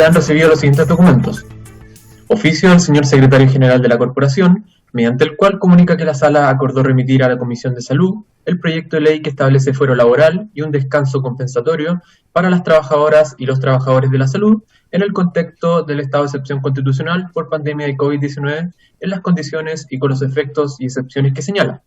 se han recibido los siguientes documentos. Oficio del señor Secretario General de la Corporación, mediante el cual comunica que la Sala acordó remitir a la Comisión de Salud el proyecto de ley que establece fuero laboral y un descanso compensatorio para las trabajadoras y los trabajadores de la salud en el contexto del estado de excepción constitucional por pandemia de COVID-19 en las condiciones y con los efectos y excepciones que señala.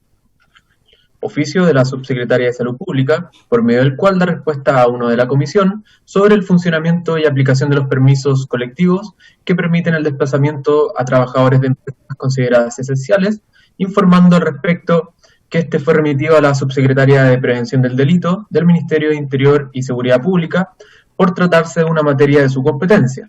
Oficio de la Subsecretaria de Salud Pública, por medio del cual da respuesta a uno de la Comisión sobre el funcionamiento y aplicación de los permisos colectivos que permiten el desplazamiento a trabajadores de empresas consideradas esenciales, informando al respecto que este fue remitido a la Subsecretaria de Prevención del Delito del Ministerio de Interior y Seguridad Pública por tratarse de una materia de su competencia.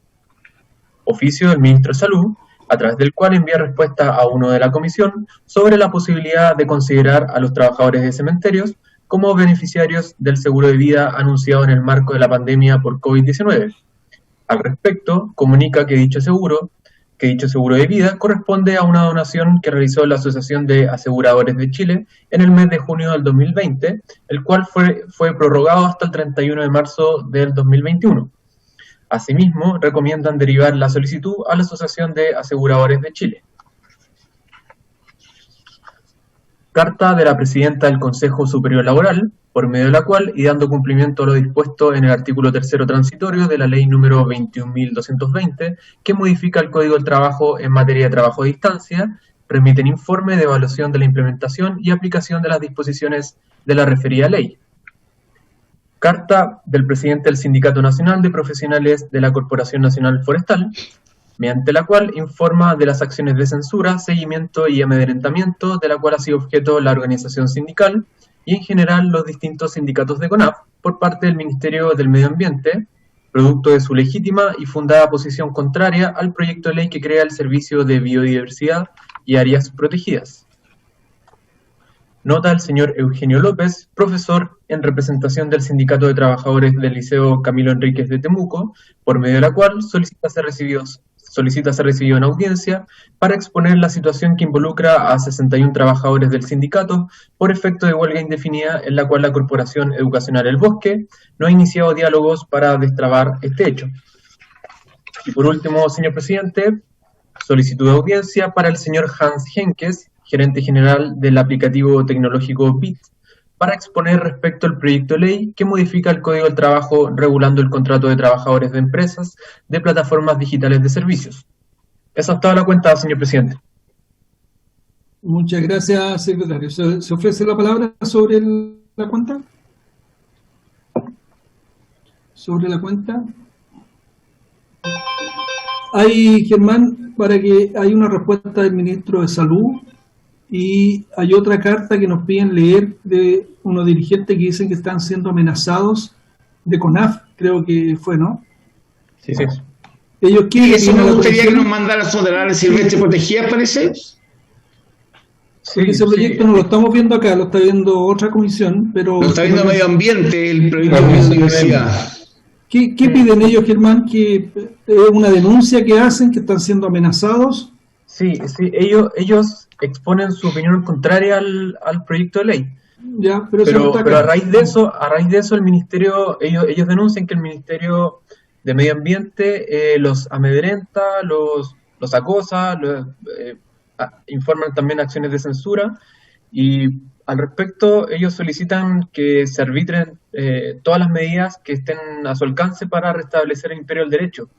Oficio del Ministro de Salud, a través del cual envía respuesta a uno de la Comisión sobre la posibilidad de considerar a los trabajadores de cementerios como beneficiarios del seguro de vida anunciado en el marco de la pandemia por COVID-19. Al respecto, comunica que dicho seguro de vida corresponde a una donación que realizó la Asociación de Aseguradores de Chile en el mes de junio del 2020, el cual fue prorrogado hasta el 31 de marzo del 2021. Asimismo, recomiendan derivar la solicitud a la Asociación de Aseguradores de Chile. Carta de la Presidenta del Consejo Superior Laboral, por medio de la cual, y dando cumplimiento a lo dispuesto en el artículo 3º transitorio de la Ley número 21.220, que modifica el Código del Trabajo en materia de trabajo a distancia, remiten informe de evaluación de la implementación y aplicación de las disposiciones de la referida ley. Carta del presidente del Sindicato Nacional de Profesionales de la Corporación Nacional Forestal, mediante la cual informa de las acciones de censura, seguimiento y amedrentamiento de la cual ha sido objeto la organización sindical y en general los distintos sindicatos de CONAF por parte del Ministerio del Medio Ambiente, producto de su legítima y fundada posición contraria al proyecto de ley que crea el Servicio de Biodiversidad y Áreas Protegidas. Nota del señor Eugenio López, profesor en representación del Sindicato de Trabajadores del Liceo Camilo Enríquez de Temuco, por medio de la cual solicita ser recibido en audiencia para exponer la situación que involucra a 61 trabajadores del sindicato por efecto de huelga indefinida en la cual la Corporación Educacional El Bosque no ha iniciado diálogos para destrabar este hecho. Y por último, señor presidente, solicitud de audiencia para el señor Hans Henkes, gerente general del aplicativo tecnológico BIT, para exponer respecto al proyecto de ley que modifica el Código del Trabajo regulando el contrato de trabajadores de empresas de plataformas digitales de servicios. Esa es toda la cuenta, señor presidente. Muchas gracias, secretario. ¿Se ofrece la palabra sobre la cuenta? Sobre la cuenta. Hay, Germán, para que hay una respuesta del ministro de Salud. Y hay otra carta que nos piden leer de unos dirigentes que dicen que están siendo amenazados de CONAF, creo que fue, ¿no? Sí, sí. Ellos quieren. ¿Y eso me gustaría que nos mandara sobre el área silvestre protegida, parece? Sí, ese proyecto no lo estamos viendo acá, lo está viendo otra comisión, pero... Lo está viendo Medio Ambiente, el proyecto de biodiversidad. ¿Qué piden ellos, Germán? ¿Que es una denuncia que hacen, que están siendo amenazados? Sí, ellos exponen su opinión contraria al proyecto de ley. Ya, pero a raíz de eso el ministerio, ellos denuncian que el Ministerio de Medio Ambiente los amedrenta, los acosa, informan también acciones de censura y al respecto ellos solicitan que se arbitren todas las medidas que estén a su alcance para restablecer el imperio del derecho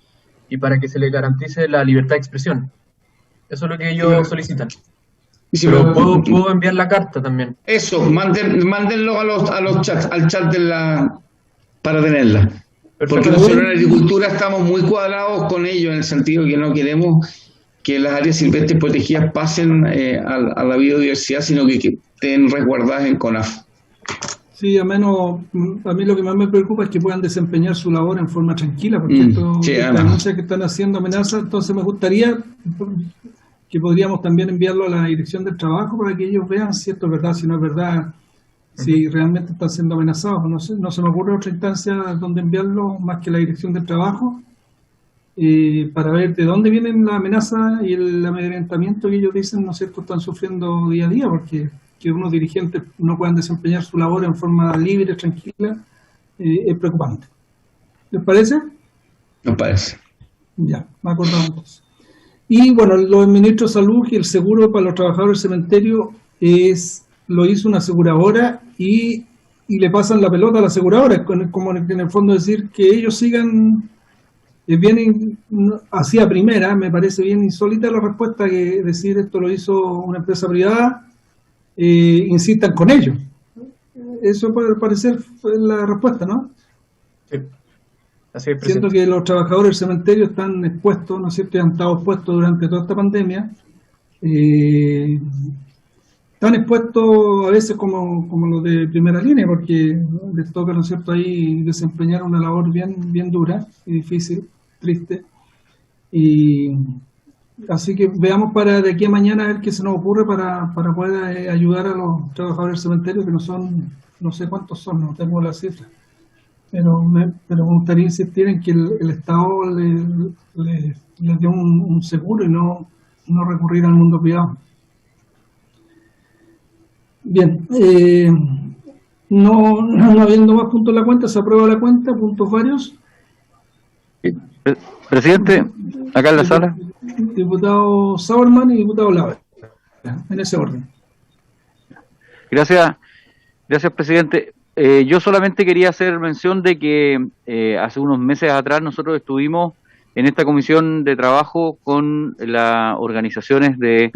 y para que se le garantice la libertad de expresión. Eso es lo que ellos solicitan. Pero puedo enviar la carta también. Eso, mándenlo al chat para tenerla. Perfecto. Porque nosotros en agricultura estamos muy cuadrados con ellos, en el sentido que no queremos que las áreas silvestres protegidas pasen a la biodiversidad, sino que estén resguardadas en CONAF. Sí, a mí lo que más me preocupa es que puedan desempeñar su labor en forma tranquila, porque estas denuncias que están haciendo amenazas, entonces me gustaría que podríamos también enviarlo a la Dirección del Trabajo para que ellos vean si esto es verdad, si no es verdad, si realmente están siendo amenazados. No se me ocurre otra instancia donde enviarlo más que la Dirección del Trabajo, para ver de dónde vienen la amenaza y el amedrentamiento que ellos dicen, ¿no es cierto?, están sufriendo día a día, porque que unos dirigentes no puedan desempeñar su labor en forma libre, tranquila, es preocupante. ¿Les parece? Nos parece. Ya, me acordaba entonces. Y bueno, los ministros de salud y el seguro para los trabajadores del cementerio lo hizo una aseguradora y le pasan la pelota a la aseguradora, como en el fondo decir que ellos sigan bien así a primera. Me parece bien insólita la respuesta, que decir esto lo hizo una empresa privada, insistan con ellos. Eso puede parecer la respuesta, ¿no? Sí. Así es, siento que los trabajadores del cementerio están expuestos, ¿no es cierto?, y han estado expuestos durante toda esta pandemia. Están expuestos a veces como los de primera línea, porque les toca, ¿no es cierto?, ahí desempeñar una labor bien dura y difícil, triste. Y así que veamos para de aquí a mañana a ver qué se nos ocurre para poder ayudar a los trabajadores del cementerio, que no sé cuántos son, no tengo la cifra. Pero me gustaría insistir en que el Estado les dé un seguro y no recurrir al mundo privado. Bien, no habiendo más puntos en la cuenta, se aprueba la cuenta, puntos varios. Presidente, acá en la sala. Diputado Sauerman y diputado Lava, en ese orden. Gracias, presidente. Yo solamente quería hacer mención de que hace unos meses atrás nosotros estuvimos en esta comisión de trabajo con las organizaciones de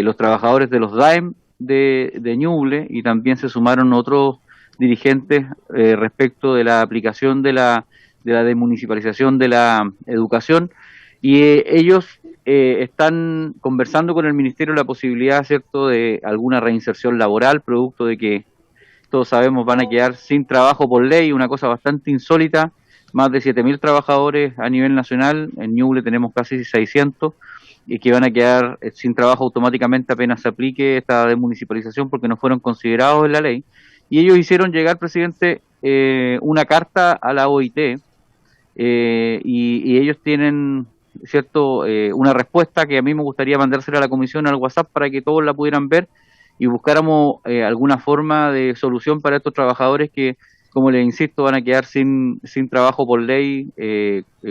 los trabajadores de los DAEM de Ñuble, y también se sumaron otros dirigentes respecto de la aplicación de la desmunicipalización de la educación, y ellos están conversando con el Ministerio la posibilidad, ¿cierto?, de alguna reinserción laboral, producto de que todos sabemos van a quedar sin trabajo por ley, una cosa bastante insólita. Más de 7.000 trabajadores a nivel nacional, en Ñuble tenemos casi 600, y que van a quedar sin trabajo automáticamente apenas se aplique esta desmunicipalización, porque no fueron considerados en la ley. Y ellos hicieron llegar, presidente, una carta a la OIT, y ellos tienen, ¿cierto?, una respuesta que a mí me gustaría mandársela a la comisión al WhatsApp para que todos la pudieran ver y buscáramos alguna forma de solución para estos trabajadores que, como les insisto, van a quedar sin trabajo por ley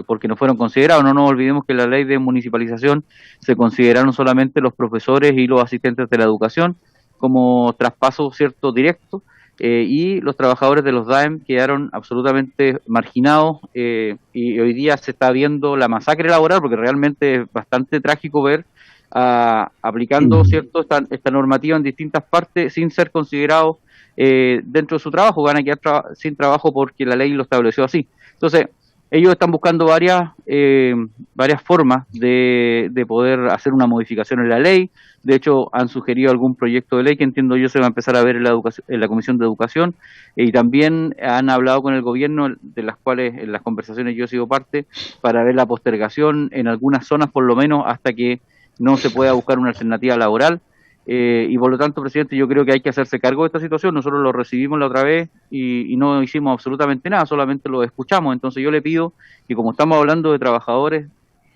porque no fueron considerados. No nos olvidemos que en la ley de municipalización se consideraron solamente los profesores y los asistentes de la educación como traspaso, ¿cierto?, directo, y los trabajadores de los DAEM quedaron absolutamente marginados, y hoy día se está viendo la masacre laboral, porque realmente es bastante trágico ver aplicando, ¿cierto?, esta normativa en distintas partes sin ser considerados dentro de su trabajo. Van a quedar sin trabajo porque la ley lo estableció así. Entonces, ellos están buscando varias formas de poder hacer una modificación en la ley. De hecho, han sugerido algún proyecto de ley que entiendo yo se va a empezar a ver en la Comisión de Educación, y también han hablado con el gobierno, de las cuales en las conversaciones yo he sido parte, para ver la postergación en algunas zonas, por lo menos hasta que no se pueda buscar una alternativa laboral. Y por lo tanto, presidente, yo creo que hay que hacerse cargo de esta situación. Nosotros lo recibimos la otra vez y no hicimos absolutamente nada, solamente lo escuchamos. Entonces yo le pido que, como estamos hablando de trabajadores,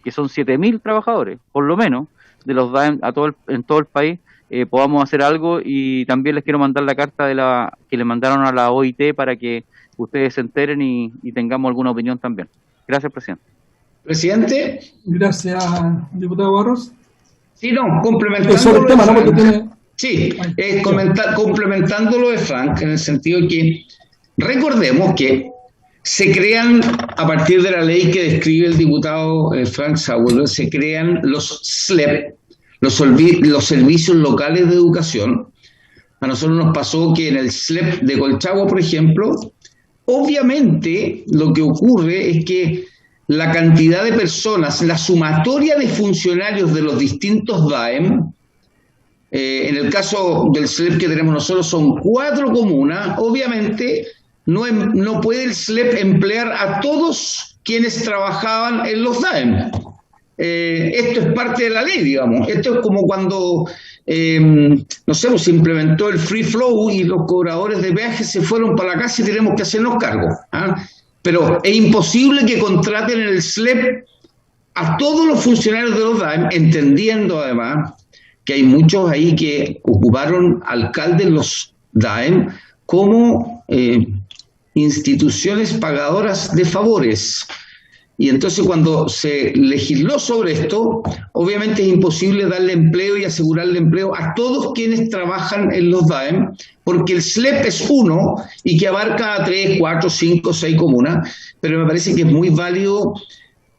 que son 7.000 trabajadores, por lo menos, de los DAEM en todo el país, podamos hacer algo. Y también les quiero mandar la carta que le mandaron a la OIT para que ustedes se enteren y tengamos alguna opinión también. Gracias, presidente. Presidente. Gracias, diputado Barros. Sí, no, complementándolo de Frank. Sí, complementándolo de Frank, en el sentido de que recordemos que se crean, a partir de la ley que describe el diputado Frank Sauer, se crean los SLEP, los servicios locales de educación. A nosotros nos pasó que en el SLEP de Colchagua, por ejemplo, obviamente lo que ocurre es que la cantidad de personas, la sumatoria de funcionarios de los distintos DAEM, en el caso del SLEP que tenemos nosotros son 4 comunas, obviamente no puede el SLEP emplear a todos quienes trabajaban en los DAEM. Esto es parte de la ley, digamos. Esto es como cuando, no sé, se implementó el free flow y los cobradores de peaje se fueron para la casa y tenemos que hacernos cargo, ¿ah? Pero es imposible que contraten en el SLEP a todos los funcionarios de los DAEM, entendiendo además que hay muchos ahí que ocuparon alcaldes los DAEM como instituciones pagadoras de favores. Y entonces cuando se legisló sobre esto, obviamente es imposible darle empleo y asegurarle empleo a todos quienes trabajan en los DAEM, porque el SLEP es uno y que abarca a 3, 4, 5, 6 comunas, pero me parece que es muy válido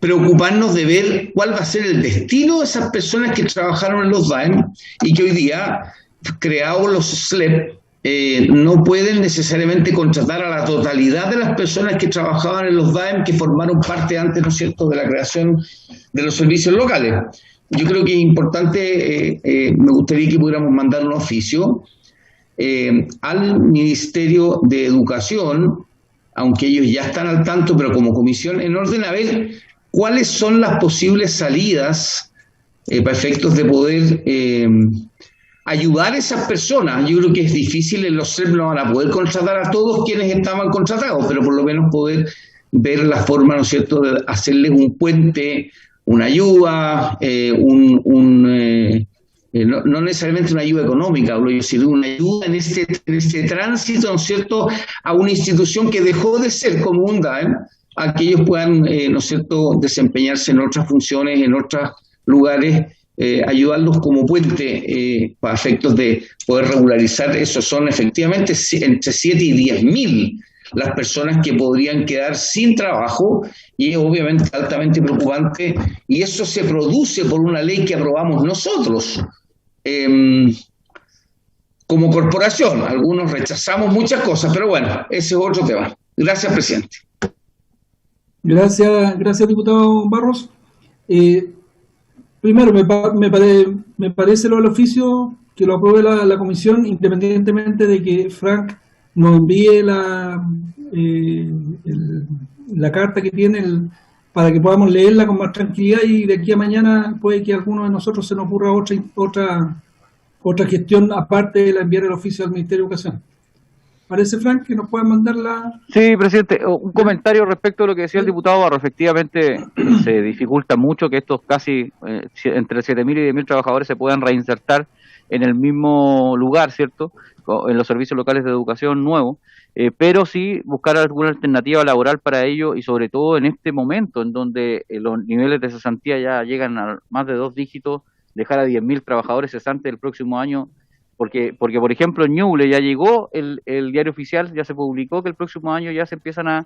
preocuparnos de ver cuál va a ser el destino de esas personas que trabajaron en los DAEM y que hoy día, creados los SLEP, no pueden necesariamente contratar a la totalidad de las personas que trabajaban en los DAEM, que formaron parte antes, ¿no es cierto?, de la creación de los servicios locales. Yo creo que es importante, me gustaría que pudiéramos mandar un oficio al Ministerio de Educación, aunque ellos ya están al tanto, pero como comisión, en orden a ver cuáles son las posibles salidas para efectos de poder ayudar a esas personas. Yo creo que es difícil, en los SLEP no van a poder contratar a todos quienes estaban contratados, pero por lo menos poder ver la forma, ¿no es cierto?, de hacerles un puente, una ayuda, no necesariamente una ayuda económica, sino una ayuda en este tránsito, ¿no es cierto?, a una institución que dejó de ser como un DAEM, a que ellos puedan, ¿no es cierto?, desempeñarse en otras funciones, en otros lugares, ayudarlos como puente para efectos de poder regularizar. Eso son efectivamente entre 7 y 10.000 las personas que podrían quedar sin trabajo, y es obviamente altamente preocupante, y eso se produce por una ley que aprobamos nosotros como corporación. Algunos rechazamos muchas cosas, pero bueno, ese es otro tema. Gracias, presidente. Gracias, diputado Barros. Primero, me parece lo del oficio que lo apruebe la comisión, independientemente de que Frank nos envíe la carta que tiene para que podamos leerla con más tranquilidad, y de aquí a mañana puede que a alguno de nosotros se nos ocurra otra gestión aparte de la enviar el oficio al Ministerio de Educación. ¿Parece, Frank, que nos puedan mandarla? Sí, presidente, un comentario respecto a lo que decía el diputado Barro. Efectivamente, se dificulta mucho que estos casi entre 7.000 y 10.000 trabajadores se puedan reinsertar en el mismo lugar, ¿cierto?, en los servicios locales de educación nuevos, pero sí buscar alguna alternativa laboral para ello, y sobre todo en este momento en donde los niveles de cesantía ya llegan a más de 2 dígitos, dejar a 10.000 trabajadores cesantes el próximo año. Porque por ejemplo, en Ñuble ya llegó el diario oficial, ya se publicó que el próximo año ya se empiezan a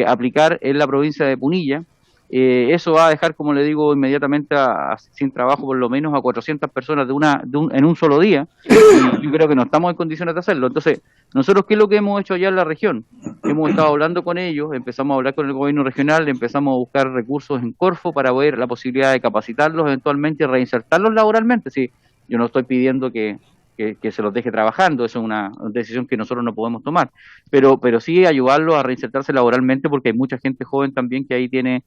aplicar en la provincia de Punilla. Eso va a dejar, como le digo, inmediatamente sin trabajo por lo menos a 400 personas en un solo día, y yo creo que no estamos en condiciones de hacerlo. Entonces, nosotros, ¿qué es lo que hemos hecho allá en la región? Hemos estado hablando con ellos, empezamos a hablar con el gobierno regional, empezamos a buscar recursos en Corfo para ver la posibilidad de capacitarlos eventualmente y reinsertarlos laboralmente. Sí, yo no estoy pidiendo que se los deje trabajando, eso es una decisión que nosotros no podemos tomar, pero sí ayudarlos a reinsertarse laboralmente, porque hay mucha gente joven también que ahí tiene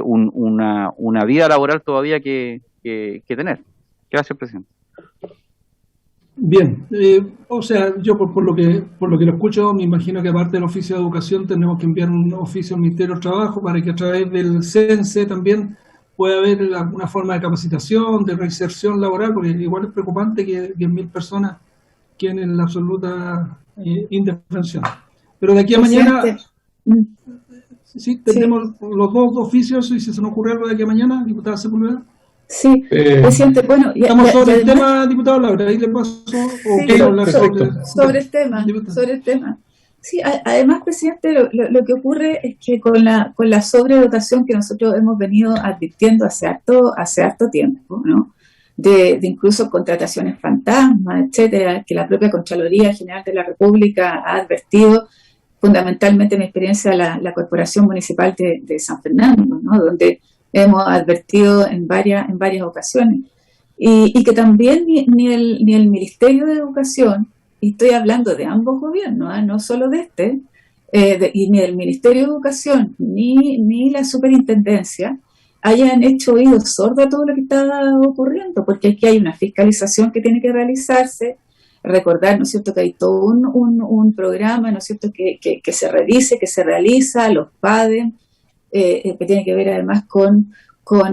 una vida laboral todavía que tener. Gracias, presidente. Bien, o sea, yo por lo que lo escucho, me imagino que aparte del oficio de educación tenemos que enviar un oficio al Ministerio del Trabajo para que a través del CENSE también puede haber alguna forma de capacitación, de reinserción laboral, porque igual es preocupante que 10.000 personas queden en la absoluta indefensión. Pero de aquí a mañana, sí, tendremos los dos oficios, y si se nos ocurre algo de aquí a mañana, diputada Sepúlveda. Sí, presidente, bueno... Estamos sobre el tema, diputado Laura, ahí le paso... Sobre el tema. Sí, además, presidente, lo que ocurre es que con la sobredotación que nosotros hemos venido advirtiendo hace harto tiempo, ¿no?, de incluso contrataciones fantasmas, etcétera, que la propia Contraloría General de la República ha advertido, fundamentalmente en mi experiencia la Corporación Municipal de San Fernando, ¿no?, donde hemos advertido en varias ocasiones, y que también ni el Ministerio de Educación, y estoy hablando de ambos gobiernos, no solo de este, y ni el Ministerio de Educación ni la Superintendencia hayan hecho oídos sordos a todo lo que está ocurriendo, porque aquí hay una fiscalización que tiene que realizarse. Recordar, ¿no es cierto?, que hay todo un programa, ¿no es cierto?, que se revise, que se realiza, los PADE, que tiene que ver además con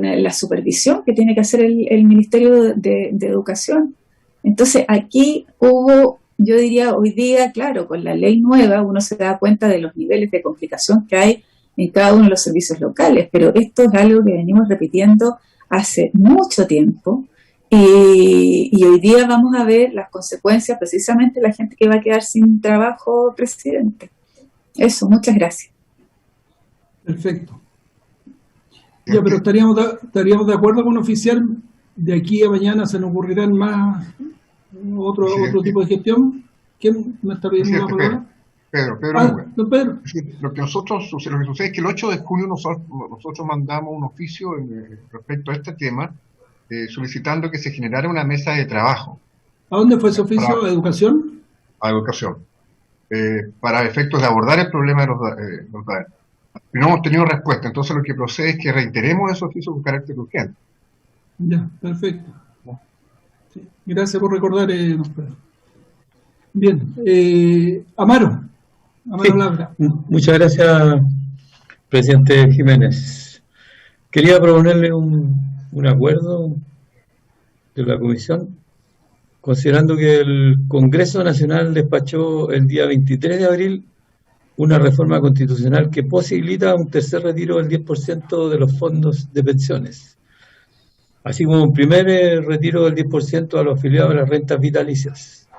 la supervisión que tiene que hacer el Ministerio de Educación. Entonces aquí hubo, yo diría hoy día, claro, con la ley nueva uno se da cuenta de los niveles de complicación que hay en cada uno de los servicios locales, pero esto es algo que venimos repitiendo hace mucho tiempo y hoy día vamos a ver las consecuencias, precisamente la gente que va a quedar sin trabajo, presidente. Eso, muchas gracias. Perfecto. Ya, pero estaríamos de acuerdo con un oficial, de aquí a mañana se nos ocurrirán más otro tipo de gestión. ¿Quién me está pidiendo la palabra? Pedro. Don Pedro. Lo que sucede es que el 8 de junio nosotros mandamos un oficio respecto a este tema, solicitando que se generara una mesa de trabajo. ¿A dónde fue ese oficio? ¿A educación? A educación. Para efectos de abordar el problema de los daños. Y no hemos tenido respuesta, entonces lo que procede es que reiteremos ese oficio con carácter urgente. Ya, perfecto. Sí, gracias por recordar, don Pedro. Bien, Amaro sí, Labra. Muchas gracias, presidente Jiménez. Quería proponerle un acuerdo de la comisión, considerando que el Congreso Nacional despachó el día 23 de abril una reforma constitucional que posibilita un tercer retiro del 10% de los fondos de pensiones, así como un primer retiro del 10% a los afiliados de las rentas vitalicias.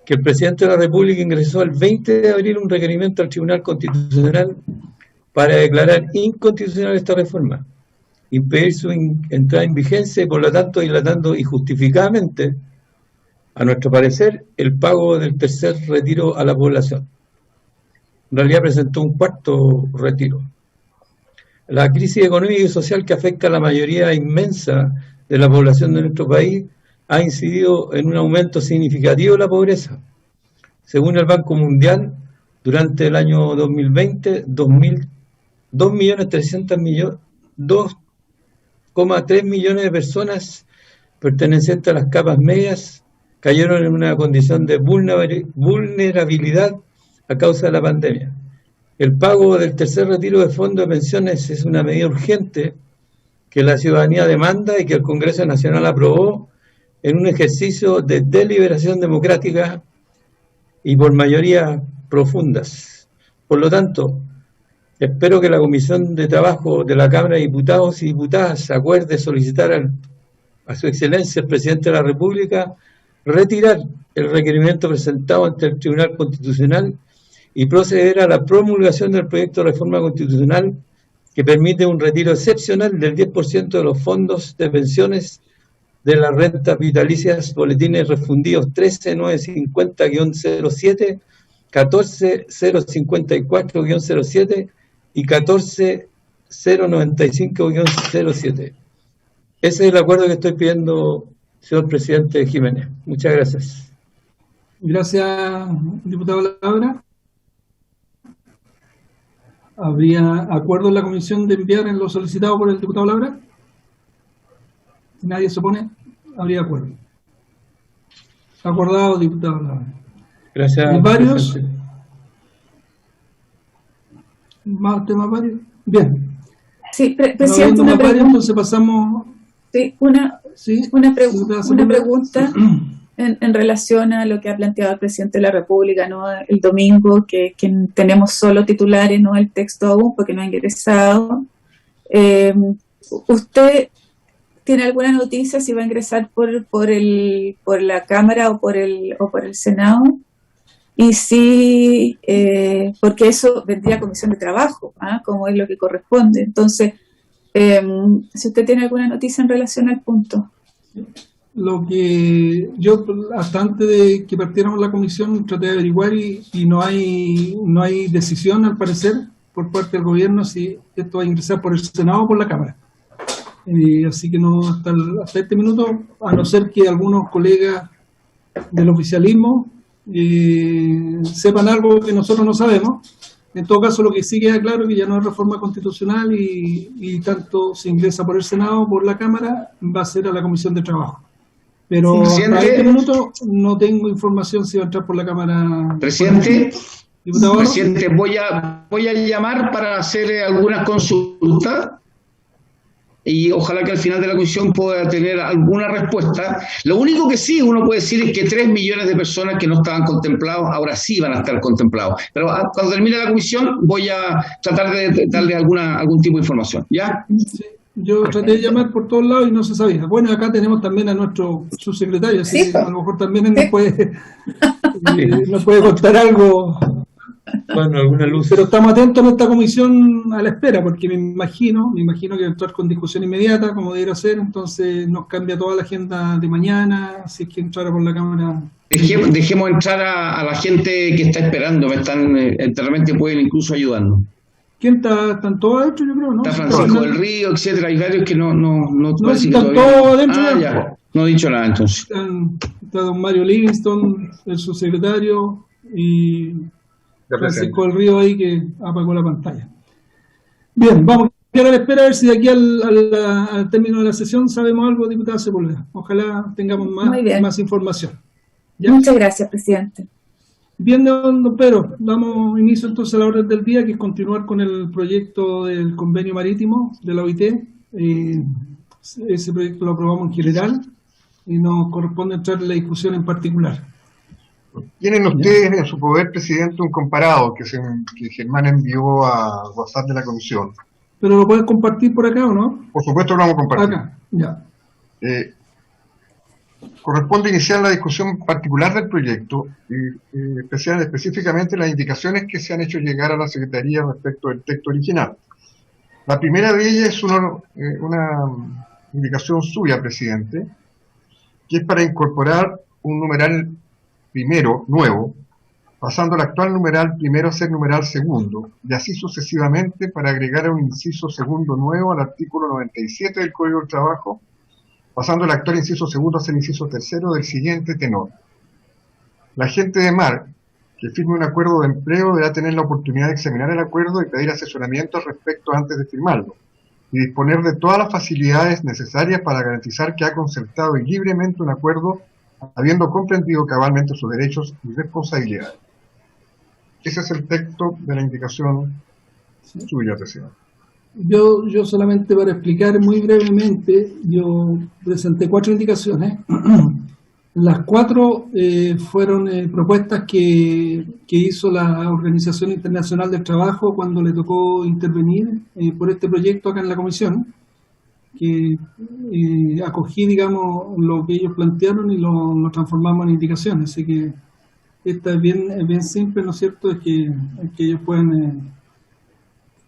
Que el presidente de la República ingresó el 20 de abril un requerimiento al Tribunal Constitucional para declarar inconstitucional esta reforma, impedir su entrada en vigencia y por lo tanto dilatando injustificadamente, a nuestro parecer, el pago del tercer retiro a la población. En realidad presentó un cuarto retiro. La crisis económica y social que afecta a la mayoría inmensa de la población de nuestro país ha incidido en un aumento significativo de la pobreza. Según el Banco Mundial, durante el año 2020, 2,3 millones de personas pertenecientes a las capas medias cayeron en una condición de vulnerabilidad a causa de la pandemia. El pago del tercer retiro de fondos de pensiones es una medida urgente que la ciudadanía demanda y que el Congreso Nacional aprobó en un ejercicio de deliberación democrática y por mayoría profundas. Por lo tanto, espero que la Comisión de Trabajo de la Cámara de Diputados y Diputadas acuerde solicitar a su excelencia el presidente de la República retirar el requerimiento presentado ante el Tribunal Constitucional y proceder a la promulgación del proyecto de reforma constitucional que permite un retiro excepcional del 10% de los fondos de pensiones de las rentas vitalicias, boletines refundidos 13950-07, 14054-07 y 14095-07. Ese es el acuerdo que estoy pidiendo, señor presidente Jiménez. Muchas gracias. Gracias, diputado Labra. ¿Habría acuerdo en la comisión de enviar en lo solicitado por el diputado Labra? Si nadie se opone, habría acuerdo. Acordado, diputado Labra. Gracias. ¿Varios? ¿Más temas varios? Bien. Sí, presidente, una pregunta. Entonces pasamos... Sí, una pregunta en relación a lo que ha planteado el presidente de la República, ¿no? El domingo, que tenemos solo titulares, no el texto aún, porque no ha ingresado. ¿Usted tiene alguna noticia si va a ingresar por la Cámara o por el Senado? Y si, porque eso vendría a Comisión de Trabajo, como es lo que corresponde. Entonces, si usted tiene alguna noticia en relación al punto. Lo que yo, hasta antes de que partiéramos la comisión, traté de averiguar y no hay decisión, al parecer, por parte del gobierno si esto va a ingresar por el Senado o por la Cámara. Así que no hasta este minuto, a no ser que algunos colegas del oficialismo sepan algo que nosotros no sabemos. En todo caso, lo que sí queda claro es que ya no es reforma constitucional y tanto se ingresa por el Senado o por la Cámara, va a ser a la Comisión de Trabajo. Pero hasta este minuto no tengo información si va a entrar por la Cámara. Presidente, voy a llamar para hacer algunas consultas. y ojalá que al final de la comisión pueda tener alguna respuesta. Lo único que sí uno puede decir es que 3 millones de personas que no estaban contemplados, ahora sí van a estar contemplados. Pero cuando termine la comisión voy a tratar de darle algún tipo de información. ¿Ya? Sí. Yo traté de llamar por todos lados y no se sabía. Bueno, acá tenemos también a nuestro subsecretario, así que a lo mejor también él nos puede contar algo. Bueno, alguna luz. Pero estamos atentos en esta comisión a la espera, porque me imagino que entrar con discusión inmediata, como debería ser, entonces nos cambia toda la agenda de mañana, si es que entrara por la Cámara. Dejemos entrar a la gente que está esperando, realmente pueden incluso ayudarnos. ¿Quién está? ¿Están todos adentro, yo creo, no? Está Francisco del Río, etcétera, hay varios que no si están todos adentro. Ya, no he dicho nada entonces. Está don Mario Livingston, el subsecretario, y Francisco del Río ahí que apagó la pantalla. Bien, vamos a quedar a la espera a ver si de aquí al término de la sesión sabemos algo, diputada Sepúlveda. Ojalá tengamos más información. ¿Ya? Muchas gracias, presidente. Bien, don Pedro, damos inicio entonces a la orden del día, que es continuar con el proyecto del convenio marítimo de la OIT. Ese proyecto lo aprobamos en general y nos corresponde entrar en la discusión en particular. Tienen ustedes en su poder, presidente, un comparado que Germán envió a WhatsApp de la comisión. ¿Pero lo puedes compartir por acá o no? Por supuesto lo vamos a compartir. Acá, ya. Corresponde iniciar la discusión particular del proyecto, específicamente las indicaciones que se han hecho llegar a la Secretaría respecto del texto original. La primera de ellas es una indicación suya, presidente, que es para incorporar un numeral primero nuevo, pasando el actual numeral primero a ser numeral segundo, y así sucesivamente para agregar un inciso segundo nuevo al artículo 97 del Código del Trabajo, pasando el actual inciso segundo a ser inciso tercero del siguiente tenor. La agente de mar que firme un acuerdo de empleo deberá tener la oportunidad de examinar el acuerdo y pedir asesoramiento al respecto antes de firmarlo, y disponer de todas las facilidades necesarias para garantizar que ha concertado libremente un acuerdo, habiendo comprendido cabalmente sus derechos y responsabilidades. Ese es el texto de la indicación suya, presidente. Yo solamente para explicar muy brevemente, yo presenté 4 indicaciones. Las 4 fueron propuestas que hizo la Organización Internacional del Trabajo cuando le tocó intervenir por este proyecto acá en la comisión, que acogí, digamos, lo que ellos plantearon y lo transformamos en indicaciones. Así que esta es bien simple, ¿no es cierto? Es que ellos pueden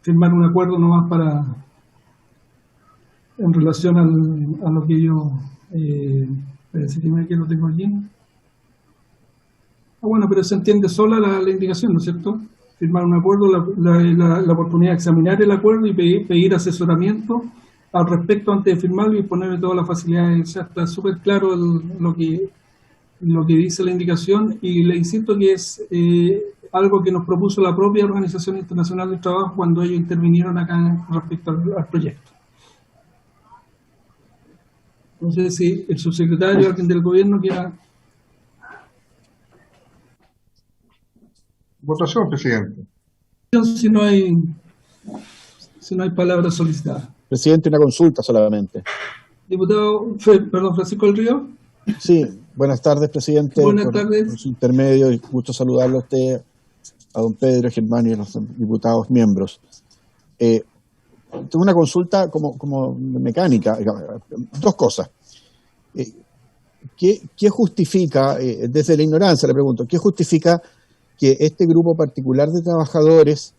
firmar un acuerdo nomás en relación a lo que ellos parece que lo tengo aquí. Bueno, pero se entiende sola la indicación, ¿no es cierto? Firmar un acuerdo, la oportunidad de examinar el acuerdo y pedir asesoramiento al respecto antes de firmarlo y ponerle todas las facilidades. O sea, está súper claro lo que dice la indicación, y le insisto que es algo que nos propuso la propia Organización Internacional del Trabajo cuando ellos intervinieron acá respecto al proyecto. No sé si el subsecretario o alguien del gobierno quiera. Votación, presidente. Si no hay palabras solicitadas. Presidente, una consulta solamente. Diputado, Francisco del Río. Sí, buenas tardes, presidente. Buenas tardes. Por su intermedio, y gusto saludarlo a usted, a don Pedro, a Germán y a los diputados miembros. Tengo una consulta como mecánica, 2 cosas. ¿Qué justifica, desde la ignorancia le pregunto, qué justifica que este grupo particular de trabajadores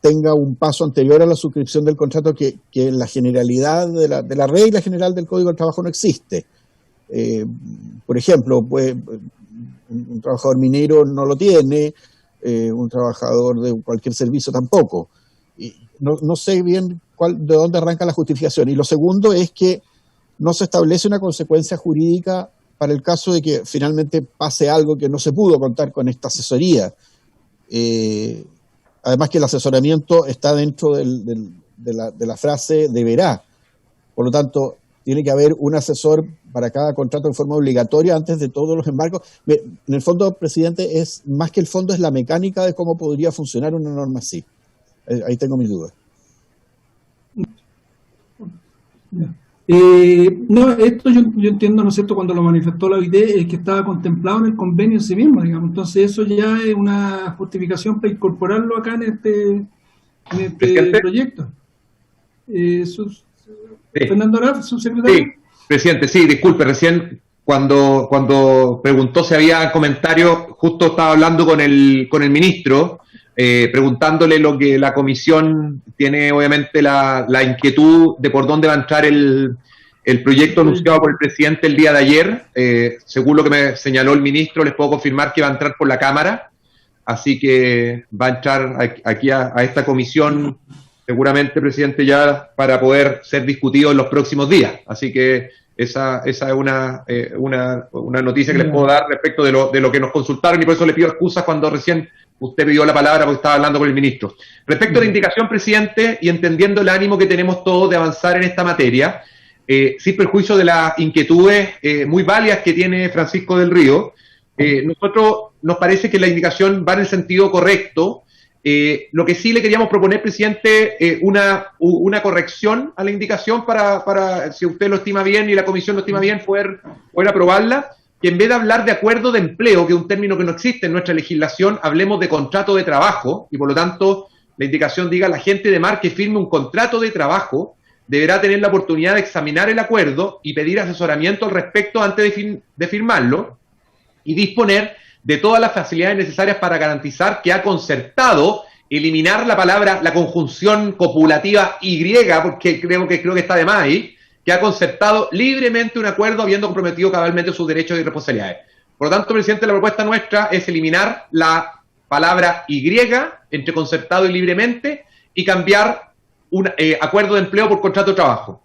tenga un paso anterior a la suscripción del contrato que en la generalidad de la regla general del Código del Trabajo no existe? Por ejemplo, pues, un trabajador minero no lo tiene, un trabajador de cualquier servicio tampoco. Y no sé bien de dónde arranca la justificación. Y lo segundo es que no se establece una consecuencia jurídica para el caso de que finalmente pase algo que no se pudo contar con esta asesoría. Además que el asesoramiento está dentro de la frase deberá. Por lo tanto, tiene que haber un asesor para cada contrato en forma obligatoria antes de todos los embargos. En el fondo, presidente, es más que el fondo, es la mecánica de cómo podría funcionar una norma así. Ahí tengo mis dudas. No, esto yo entiendo, ¿no es cierto?, cuando lo manifestó la OIT, es que estaba contemplado en el convenio en sí mismo, digamos. Entonces eso ya es una justificación para incorporarlo acá en este proyecto. Fernando Araf, subsecretario. Sí, presidente, sí, disculpe, recién cuando preguntó si había comentarios, justo estaba hablando con el ministro, preguntándole lo que la comisión tiene, obviamente, la inquietud de por dónde va a entrar el proyecto anunciado por el presidente el día de ayer. Según lo que me señaló el ministro, les puedo confirmar que va a entrar por la Cámara, así que va a entrar aquí a esta comisión seguramente, presidente, ya para poder ser discutido en los próximos días. Así que esa es una noticia que les puedo dar respecto de lo que nos consultaron, y por eso le pido excusas cuando recién usted pidió la palabra porque estaba hablando con el ministro. Respecto a la indicación, presidente, y entendiendo el ánimo que tenemos todos de avanzar en esta materia, sin perjuicio de las inquietudes muy válidas que tiene Francisco del Río, nosotros nos parece que la indicación va en el sentido correcto. Lo que sí le queríamos proponer, presidente, una corrección a la indicación para, si usted lo estima bien y la comisión lo estima bien, poder aprobarla, que en vez de hablar de acuerdo de empleo, que es un término que no existe en nuestra legislación, hablemos de contrato de trabajo, y por lo tanto la indicación diga: la agente de mar que firme un contrato de trabajo deberá tener la oportunidad de examinar el acuerdo y pedir asesoramiento al respecto antes de firmarlo, y disponer de todas las facilidades necesarias para garantizar que ha concertado eliminar la conjunción copulativa Y, porque creo que está de más ahí, que ha concertado libremente un acuerdo habiendo comprometido cabalmente sus derechos y responsabilidades. Por lo tanto, presidente, la propuesta nuestra es eliminar la palabra Y entre concertado y libremente y cambiar un acuerdo de empleo por contrato de trabajo.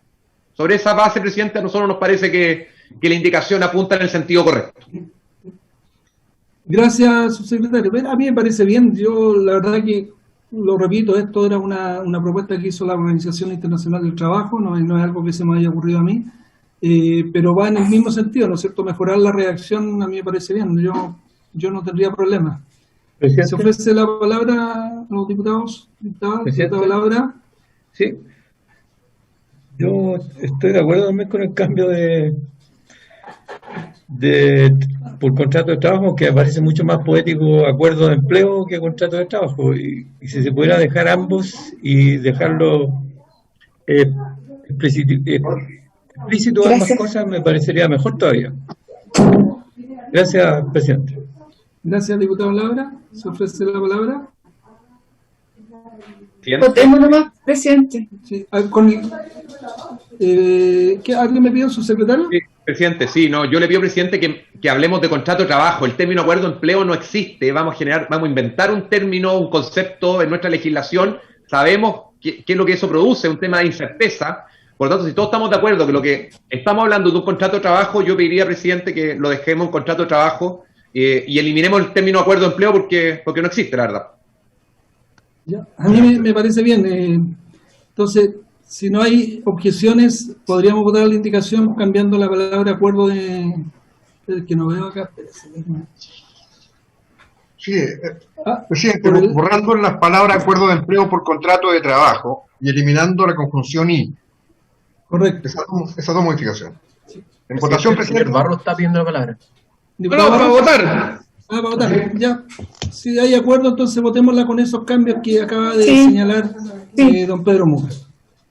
Sobre esa base, presidente, a nosotros nos parece que la indicación apunta en el sentido correcto. Gracias, subsecretario. A mí me parece bien. Yo, la verdad que, lo repito, esto era una propuesta que hizo la Organización Internacional del Trabajo, no es algo que se me haya ocurrido a mí, pero va en el mismo sentido, ¿no es cierto? Mejorar la redacción a mí me parece bien. Yo no tendría problema. ¿Se ofrece la palabra a los diputados? ¿La palabra? Sí. Yo estoy de acuerdo también con el cambio por contrato de trabajo, que me parece mucho más poético acuerdo de empleo que contrato de trabajo, y si se pudiera dejar ambos y dejarlo explícito ambas cosas, me parecería mejor todavía. Gracias, presidente. Gracias, diputado Laura. ¿Se ofrece la palabra? Votemos nomás, presidente. Sí. ¿Alguien me pidió, su secretario? Sí, presidente, sí, no, yo le pido, presidente, que hablemos de contrato de trabajo. El término acuerdo de empleo no existe. Vamos a inventar un término, un concepto en nuestra legislación. Sabemos qué es lo que eso produce, un tema de incerteza. Por lo tanto, si todos estamos de acuerdo que lo que estamos hablando de un contrato de trabajo, yo pediría, presidente, que lo dejemos en contrato de trabajo y eliminemos el término acuerdo de empleo porque no existe, la verdad. Ya, a mí me parece bien. Entonces, si no hay objeciones, podríamos votar la indicación cambiando la palabra acuerdo que no veo acá. Sí, presidente, borrando las palabras acuerdo de empleo por contrato de trabajo y eliminando la conjunción Y. Correcto. Esas dos modificaciones. Sí. En votación, presidente. El Barro está pidiendo la palabra. Para votar. Para votar, ya. Si hay acuerdo, entonces votémosla con esos cambios que acaba de señalar don Pedro Muga.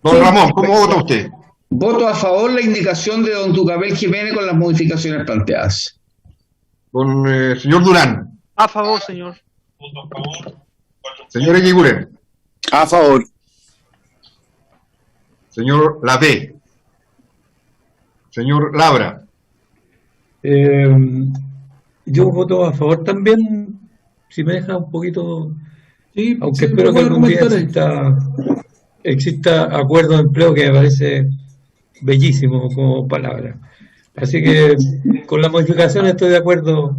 Don Ramón, ¿cómo vota usted? Voto a favor la indicación de don Tucapel Jiménez con las modificaciones planteadas. Don señor Durán. A favor, señor. Señor Eguiguren. A favor. Señor Lavé. Señor Labra. Yo voto a favor también, si me deja un poquito, sí, aunque espero que algún día exista acuerdo de empleo, que me parece bellísimo como palabra. Así que con la modificación estoy de acuerdo,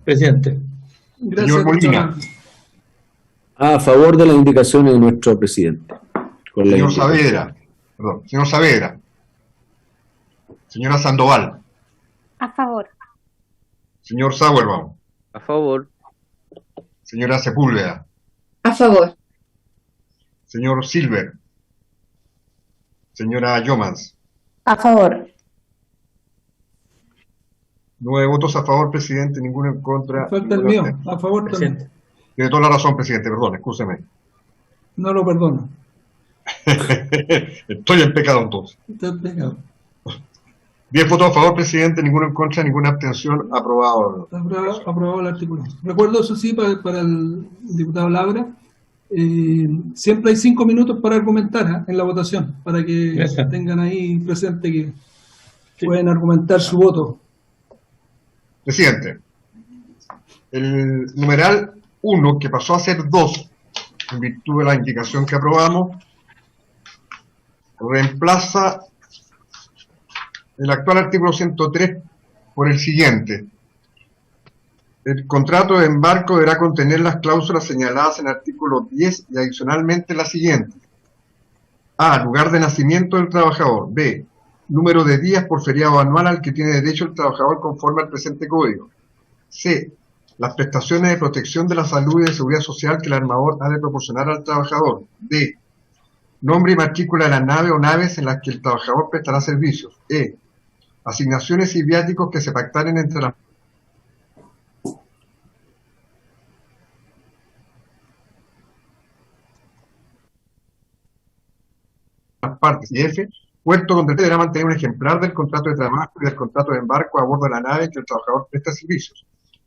presidente. Gracias, señor Molina. A favor de las indicaciones de nuestro presidente. Señor Saavedra. Perdón, señor Saavedra. Señora Sandoval. A favor. Señor Sauerbaum. A favor. Señora Sepúlveda. A favor. Señor Silver. Señora Yomans. A favor. 9 votos a favor, presidente, ninguno en contra. Falta el mío, a favor también. Tiene toda la razón, presidente, perdón, excúseme. No lo perdono. Estoy en pecado entonces. Está en pecado. 10 votos a favor, presidente, ninguno en contra, ninguna abstención, aprobado. Aprobado el artículo. Recuerdo eso sí para el diputado Labra. Siempre hay 5 minutos para argumentar en la votación, para que tengan ahí presente que pueden argumentar su voto. Presidente, el numeral 1, que pasó a ser 2, en virtud de la indicación que aprobamos, reemplaza el actual artículo 103 por el siguiente. El contrato de embarco deberá contener las cláusulas señaladas en el artículo 10 y adicionalmente las siguientes. A. Lugar de nacimiento del trabajador. B. Número de días por feriado anual al que tiene derecho el trabajador conforme al presente código. C. Las prestaciones de protección de la salud y de seguridad social que el armador ha de proporcionar al trabajador. D. Nombre y matrícula de la nave o naves en las que el trabajador prestará servicios. E. Asignaciones y viáticos que se pactaren entre las partes. Y F. Puerto donde deberá mantener un ejemplar del contrato de trabajo y del contrato de embarco a bordo de la nave en que el trabajador presta servicios,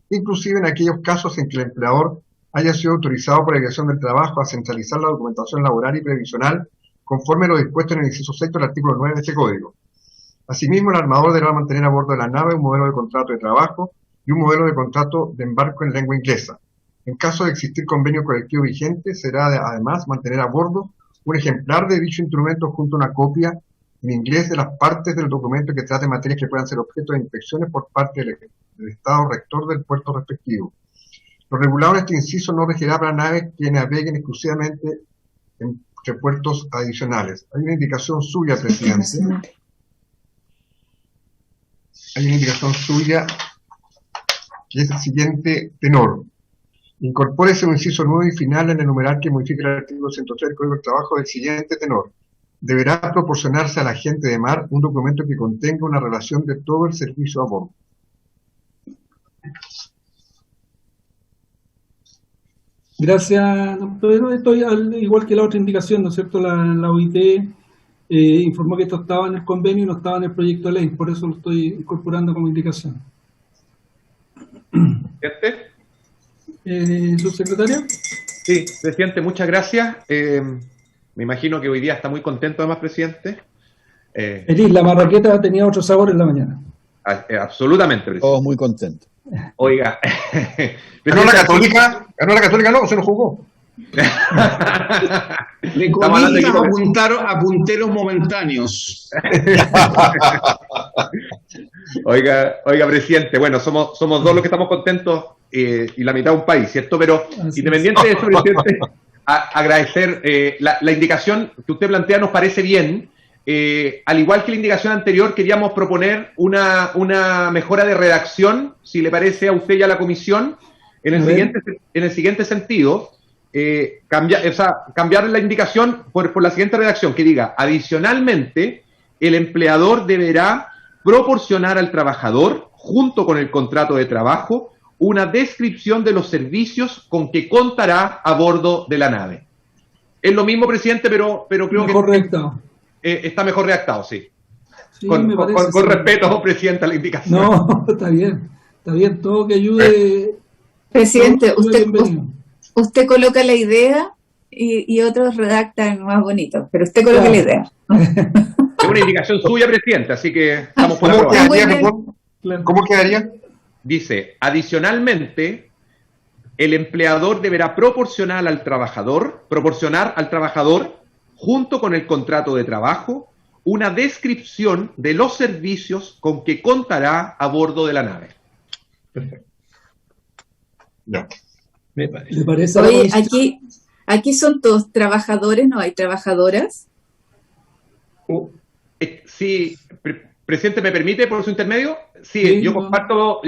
inclusive en aquellos casos en que el empleador haya sido autorizado por la Dirección del Trabajo a centralizar la documentación laboral y previsional conforme a lo dispuesto en el inciso 6 del artículo 9 de este código. Asimismo, el armador deberá mantener a bordo de la nave un modelo de contrato de trabajo y un modelo de contrato de embarco en lengua inglesa. En caso de existir convenio colectivo vigente, será además mantener a bordo un ejemplar de dicho instrumento junto a una copia en inglés de las partes del documento que trate materias que puedan ser objeto de inspecciones por parte del Estado rector del puerto respectivo. Lo regulado en este inciso no regirá para naves que naveguen exclusivamente entre puertos adicionales. Hay una indicación suya, presidente. Hay una indicación suya que es el siguiente tenor. Incorpórese un inciso nuevo y final en el numeral que modifica el artículo 103 del Código del Trabajo del siguiente tenor. Deberá proporcionarse al agente de mar un documento que contenga una relación de todo el servicio a bordo. Gracias, doctor. Estoy igual que la otra indicación, ¿no es cierto? La OIT informó que esto estaba en el convenio y no estaba en el proyecto de ley, por eso lo estoy incorporando como indicación. ¿Subsecretario? Sí, presidente, muchas gracias. Me imagino que hoy día está muy contento además, presidente. Feliz, la marraqueta tenía otro sabor en la mañana. Absolutamente, presidente. Todos muy contentos. Oiga. ¿Ganó la Católica? ¿Ganó la Católica? No, se lo jugó. Le comienzan a apuntar a punteros momentáneos. Oiga, presidente, bueno, somos dos los que estamos contentos y la mitad un país, ¿cierto? Pero independiente de eso, presidente, agradecer la indicación que usted plantea nos parece bien. Al igual que la indicación anterior, queríamos proponer una mejora de redacción, si le parece a usted y a la comisión, en el siguiente sentido. Cambiar la indicación por la siguiente redacción, que diga: adicionalmente, el empleador deberá proporcionar al trabajador, junto con el contrato de trabajo, una descripción de los servicios con que contará a bordo de la nave. Es lo mismo, presidente, pero creo que está mejor redactado, sí. Con respeto, presidente, a la indicación. No, está bien, todo que ayude. Presidente, usted coloca la idea y otros redactan más bonito, pero usted coloca la idea. Es una indicación suya, presidente, así que estamos por aprobar. ¿Cómo quedaría? Dice: adicionalmente, el empleador deberá proporcionar al trabajador, junto con el contrato de trabajo, una descripción de los servicios con que contará a bordo de la nave. Perfecto. Ya. ¿Le parece? Oye, aquí son todos trabajadores, ¿no hay trabajadoras? Sí, presidente, ¿me permite por su intermedio? Sí, yo comparto,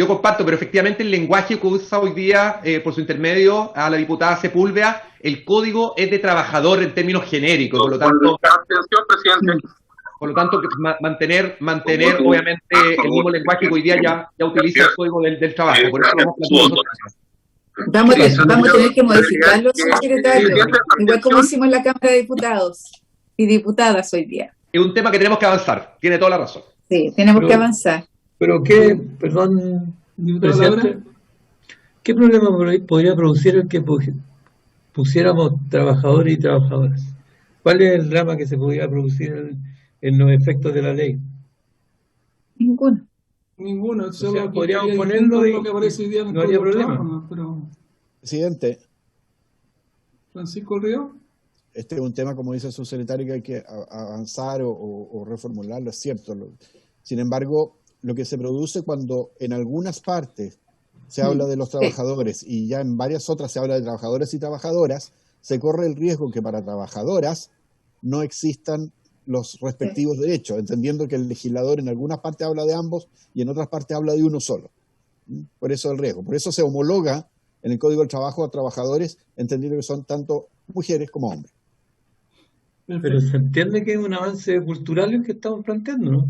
pero efectivamente el lenguaje que usa hoy día, por su intermedio, a la diputada Sepúlveda, el código es de trabajador en términos genéricos, por lo tanto... Atención, presidente. Por lo tanto, mantener obviamente el mismo lenguaje que hoy día ya utiliza el código del trabajo. Por eso lo hemos planteado. Vamos a tener que modificarlo, secretario, igual como hicimos en la Cámara de Diputados y Diputadas hoy día. Es un tema que tenemos que avanzar, tiene toda la razón. Sí, tenemos que avanzar. Pero perdón, presidente, ¿qué problema podría producir el que pusiéramos trabajadores y trabajadoras? ¿Cuál es el drama que se podría producir en los efectos de la ley? Ninguno. Solo podríamos ponerlo y no habría problema. Presidente. Francisco Río. Este es un tema, como dice el subsecretario, que hay que avanzar o reformularlo, es cierto. Sin embargo, lo que se produce cuando en algunas partes se habla de los trabajadores y ya en varias otras se habla de trabajadores y trabajadoras, se corre el riesgo que para trabajadoras no existan los respectivos derechos, entendiendo que el legislador en algunas partes habla de ambos y en otras partes habla de uno solo. Por eso el riesgo. Por eso se homologa en el Código del Trabajo a trabajadores, entendiendo que son tanto mujeres como hombres. Pero se entiende que es un avance cultural el que estamos planteando, ¿no?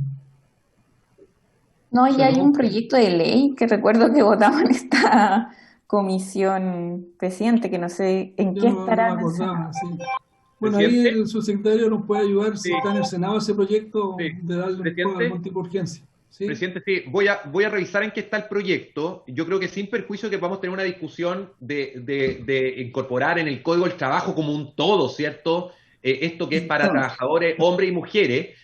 No, ya hay un proyecto de ley que recuerdo que votamos en esta comisión, presidente, que no sé en qué estará. Bueno, ahí el subsecretario nos puede ayudar si está en el Senado ese proyecto de darle algún tipo de urgencia. ¿Sí? Presidente, sí, voy a revisar en qué está el proyecto. Yo creo que sin perjuicio que vamos a tener una discusión de incorporar en el Código del Trabajo como un todo, ¿cierto? Esto que es para trabajadores, hombres y mujeres,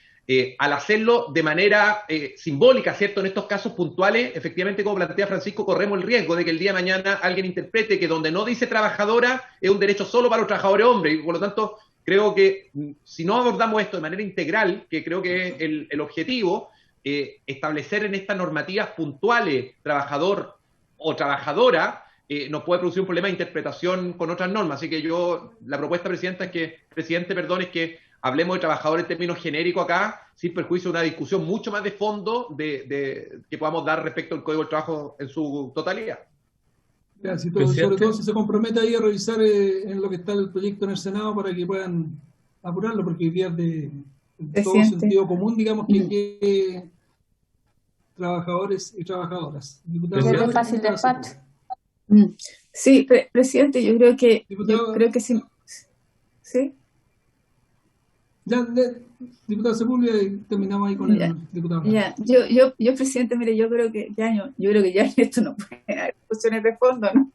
al hacerlo de manera simbólica, ¿cierto? En estos casos puntuales, efectivamente, como plantea Francisco, corremos el riesgo de que el día de mañana alguien interprete que donde no dice trabajadora es un derecho solo para los trabajadores hombres, y por lo tanto creo que si no abordamos esto de manera integral, que creo que es el objetivo, establecer en estas normativas puntuales trabajador o trabajadora nos puede producir un problema de interpretación con otras normas. Así que la propuesta, presidente, es que hablemos de trabajadores en términos genéricos acá, sin perjuicio de una discusión mucho más de fondo que podamos dar respecto al Código del Trabajo en su totalidad. Sobre todo si se compromete ahí a revisar en lo que está el proyecto en el Senado para que puedan apurarlo, porque hoy día de todo sentido común, digamos, que trabajadores y trabajadoras. Es fácil de despacho. Sí, presidente, yo creo que sí. ¿Sí? Ya, diputado Sepúlveda, y terminamos ahí con el diputado. Ya, yo presidente, mire, yo creo que ya esto no puede haber discusiones de fondo, ¿no?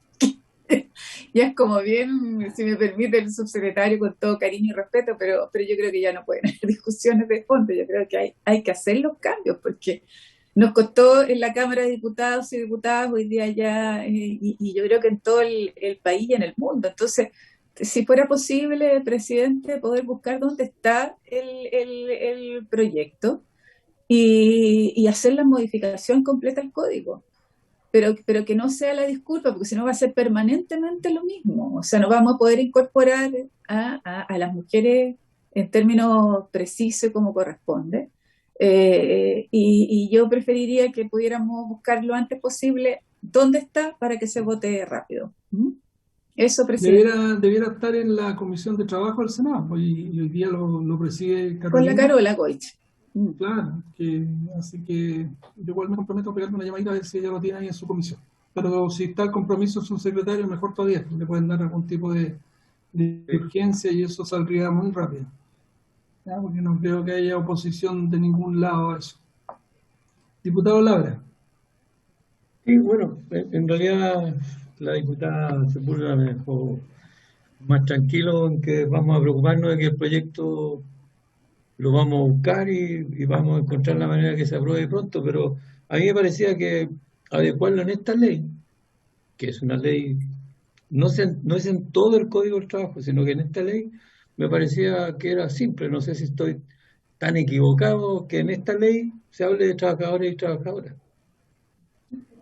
Ya es como bien, si me permite el subsecretario, con todo cariño y respeto, pero yo creo que ya no pueden haber discusiones de fondo. Yo creo que hay que hacer los cambios, porque nos costó en la Cámara de Diputados y Diputadas hoy día ya, y yo creo que en todo el país y en el mundo. Entonces, si fuera posible, presidente, poder buscar dónde está el proyecto y hacer la modificación completa al código. Pero que no sea la disculpa, porque si no va a ser permanentemente lo mismo. O sea, no vamos a poder incorporar a las mujeres en términos precisos como corresponde. Y yo preferiría que pudiéramos buscar lo antes posible dónde está para que se vote rápido. Eso, presidente. Debiera estar en la Comisión de Trabajo del Senado, y hoy día lo preside Carolina. Con la Carola Goich. Claro, así que yo igual me comprometo a pegarle una llamadita a ver si ella lo tiene ahí en su comisión. Pero si está el compromiso de su secretario, mejor todavía, le pueden dar algún tipo de urgencia y eso saldría muy rápido. ¿Ya? Porque no creo que haya oposición de ningún lado a eso. Diputado Labra. Sí, bueno, en realidad la diputada Sepúlveda me dejó más tranquilo en que vamos a preocuparnos de que el proyecto lo vamos a buscar y vamos a encontrar la manera que se apruebe pronto, pero a mí me parecía que adecuarlo en esta ley, que es una ley, no es en todo el Código del Trabajo, sino que en esta ley me parecía que era simple. No sé si estoy tan equivocado, que en esta ley se hable de trabajadores y trabajadoras.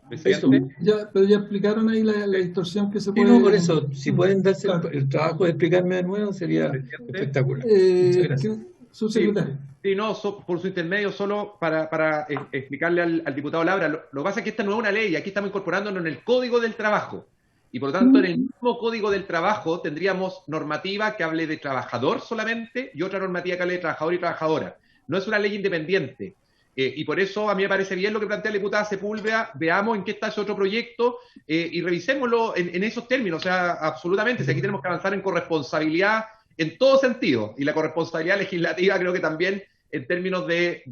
Pero ya explicaron ahí la distorsión que se puede... No, por eso, si pueden darse el trabajo de explicarme de nuevo, sería espectacular. Muchas gracias. Subsecretario. Sí, no, por su intermedio, solo para explicarle al diputado Labra, lo que pasa es que esta no es una ley, aquí estamos incorporándonos en el Código del Trabajo, y por lo tanto en el mismo Código del Trabajo tendríamos normativa que hable de trabajador solamente y otra normativa que hable de trabajador y trabajadora. no es una ley independiente. Y por eso a mí me parece bien lo que plantea la diputada Sepúlveda, veamos en qué está ese otro proyecto y revisémoslo en esos términos, o sea, absolutamente, si aquí tenemos que avanzar en corresponsabilidad en todo sentido, y la corresponsabilidad legislativa creo que también en términos de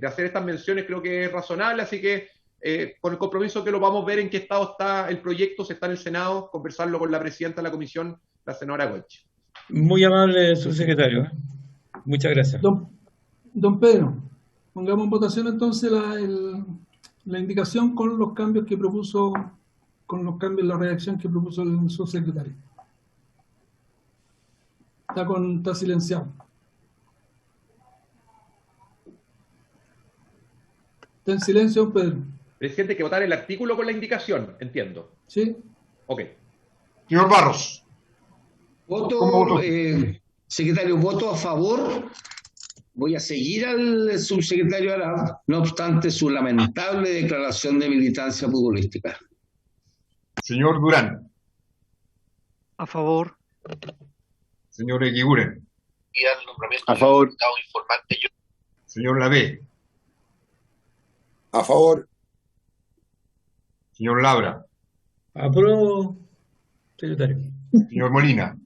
hacer estas menciones creo que es razonable, así que con el compromiso que lo vamos a ver en qué estado está el proyecto, si está en el Senado, conversarlo con la presidenta de la comisión, la senadora Goich. Muy amable, subsecretario. Muchas gracias. Don Pedro, pongamos en votación entonces la indicación con los cambios que propuso, la redacción que propuso el subsecretario. Está silenciado. Está en silencio, don Pedro. Presidente, hay que votar el artículo con la indicación, entiendo. Sí. Ok. Señor Barros. Voto, secretario, voto a favor. Voy a seguir al subsecretario Arap, no obstante su lamentable declaración de militancia futbolística. Señor Durán. A favor. Señor Eguiguren. A favor. Señor Lavé. A favor. Señor Labra. Apruebo, secretario. Señor Molina.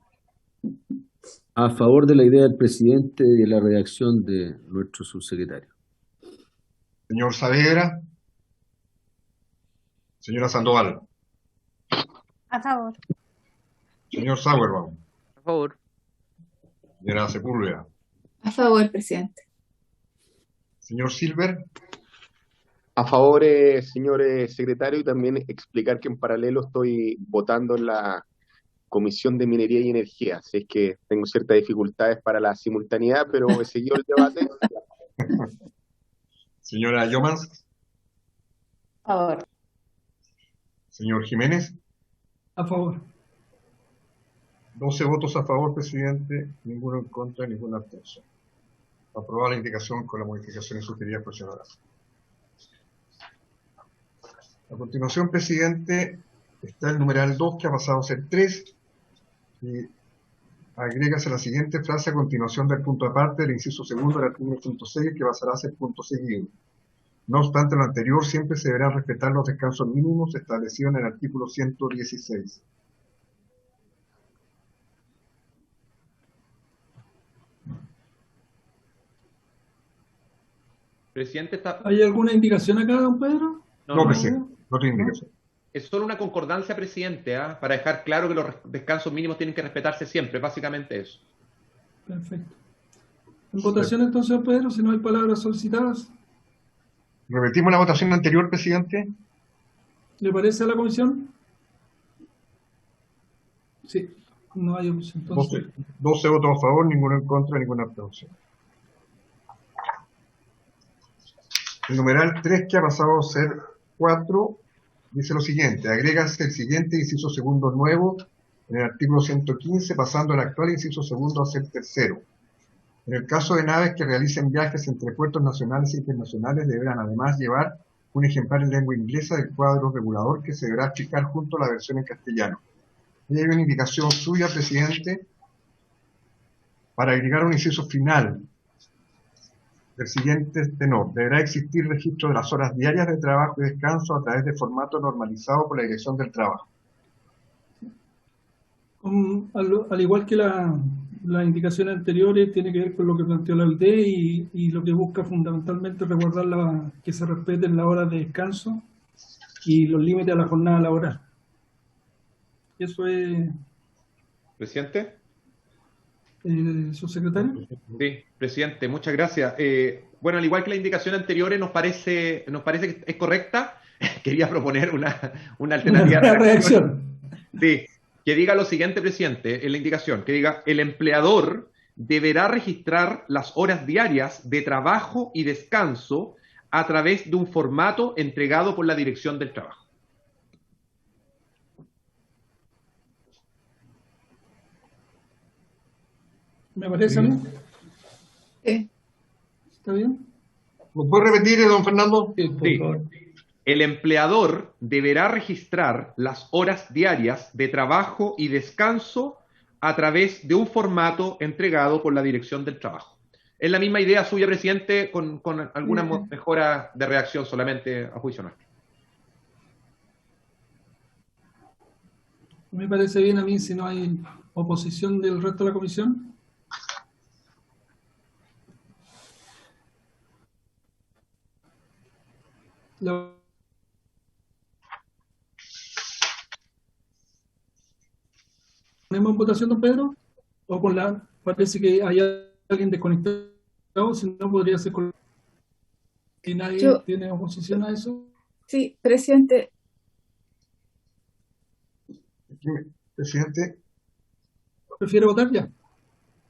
A favor de la idea del presidente y de la redacción de nuestro subsecretario. Señor Saavedra. Señora Sandoval. A favor. Señor Sauerbaum. A favor. Señora Sepúlveda. A favor, presidente. Señor Silver. A favor, señor secretario, y también explicar que en paralelo estoy votando en la Comisión de Minería y Energía. Así es que tengo ciertas dificultades para la simultaneidad, pero he seguido el debate. Señora Yomans. A favor. Señor Jiménez. A favor. 12 votos a favor, presidente, ninguno en contra, ninguna abstención. Aprobada la indicación con las modificaciones sugeridas por el señor Arap. A continuación, presidente, está el numeral 2 que ha pasado a ser 3 y agrégase la siguiente frase a continuación del punto aparte del inciso segundo del artículo 106 que pasará a ser punto seguido. No obstante lo anterior, siempre se deberán respetar los descansos mínimos establecidos en el artículo 116. Presidente, está... ¿Hay alguna indicación acá, don Pedro? No, presidente, no tiene indicación. Es solo una concordancia, presidente, para dejar claro que los descansos mínimos tienen que respetarse siempre, básicamente eso. Perfecto. En votación entonces, don Pedro, si no hay palabras solicitadas. ¿Repetimos la votación anterior, presidente? ¿Le parece a la comisión? Sí, no hay opción. 12 votos a favor, ninguno en contra, ninguna abstención. El numeral 3 que ha pasado a ser 4 dice lo siguiente: agrégase el siguiente inciso segundo nuevo en el artículo 115 pasando el actual inciso segundo a ser tercero. En el caso de naves que realicen viajes entre puertos nacionales e internacionales deberán además llevar un ejemplar en lengua inglesa del cuadro regulador que se deberá aplicar junto a la versión en castellano. Y hay una indicación suya, presidente, para agregar un inciso final del siguiente tenor: deberá existir registro de las horas diarias de trabajo y descanso a través de formato normalizado por la Dirección del Trabajo. Al igual que las indicaciones anteriores, tiene que ver con lo que planteó la OIT y lo que busca fundamentalmente recordar que se respeten las horas de descanso y los límites a la jornada laboral. Eso es... ¿Presidente? ¿Subsecretario? Sí, presidente, muchas gracias. Bueno, al igual que las indicaciones anteriores, nos parece que es correcta. Quería proponer una alternativa de reacción. Sí, que diga lo siguiente, presidente, en la indicación, que diga: el empleador deberá registrar las horas diarias de trabajo y descanso a través de un formato entregado por la Dirección del Trabajo. ¿Me parece a mí? ¿Está bien? ¿Lo puede repetir, don Fernando? Sí, por favor. El empleador deberá registrar las horas diarias de trabajo y descanso a través de un formato entregado por la Dirección del Trabajo. Es la misma idea suya, presidente, con alguna mejora de reacción solamente a juicio nuestro. Me parece bien a mí si no hay oposición del resto de la comisión. ¿Ponemos en votación, don Pedro? ¿O con la? Parece que hay alguien desconectado, si no podría ser con... ¿Y nadie tiene oposición a eso? Sí, presidente. Presidente. ¿Prefiere votar ya?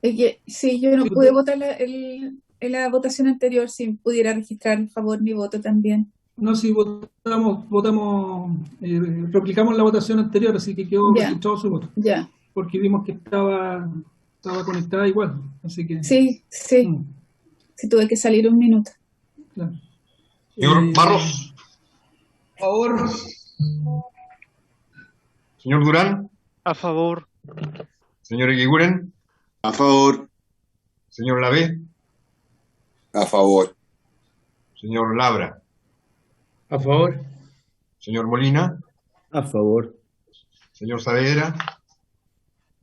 Es que, sí, yo no pude votar en la votación anterior, si pudiera registrar el favor mi voto también. No, sí, replicamos la votación anterior, así que quedó registrado su voto. Ya. Porque vimos que estaba conectada igual, así que... Sí. Sí, tuve que salir un minuto. Claro. Señor Barros. A favor. Señor Durán. A favor. Señor Eguiguren. A favor. Señor Lavé. A favor. Señor Labra. A favor. Señor Molina. A favor. Señor Saavedra.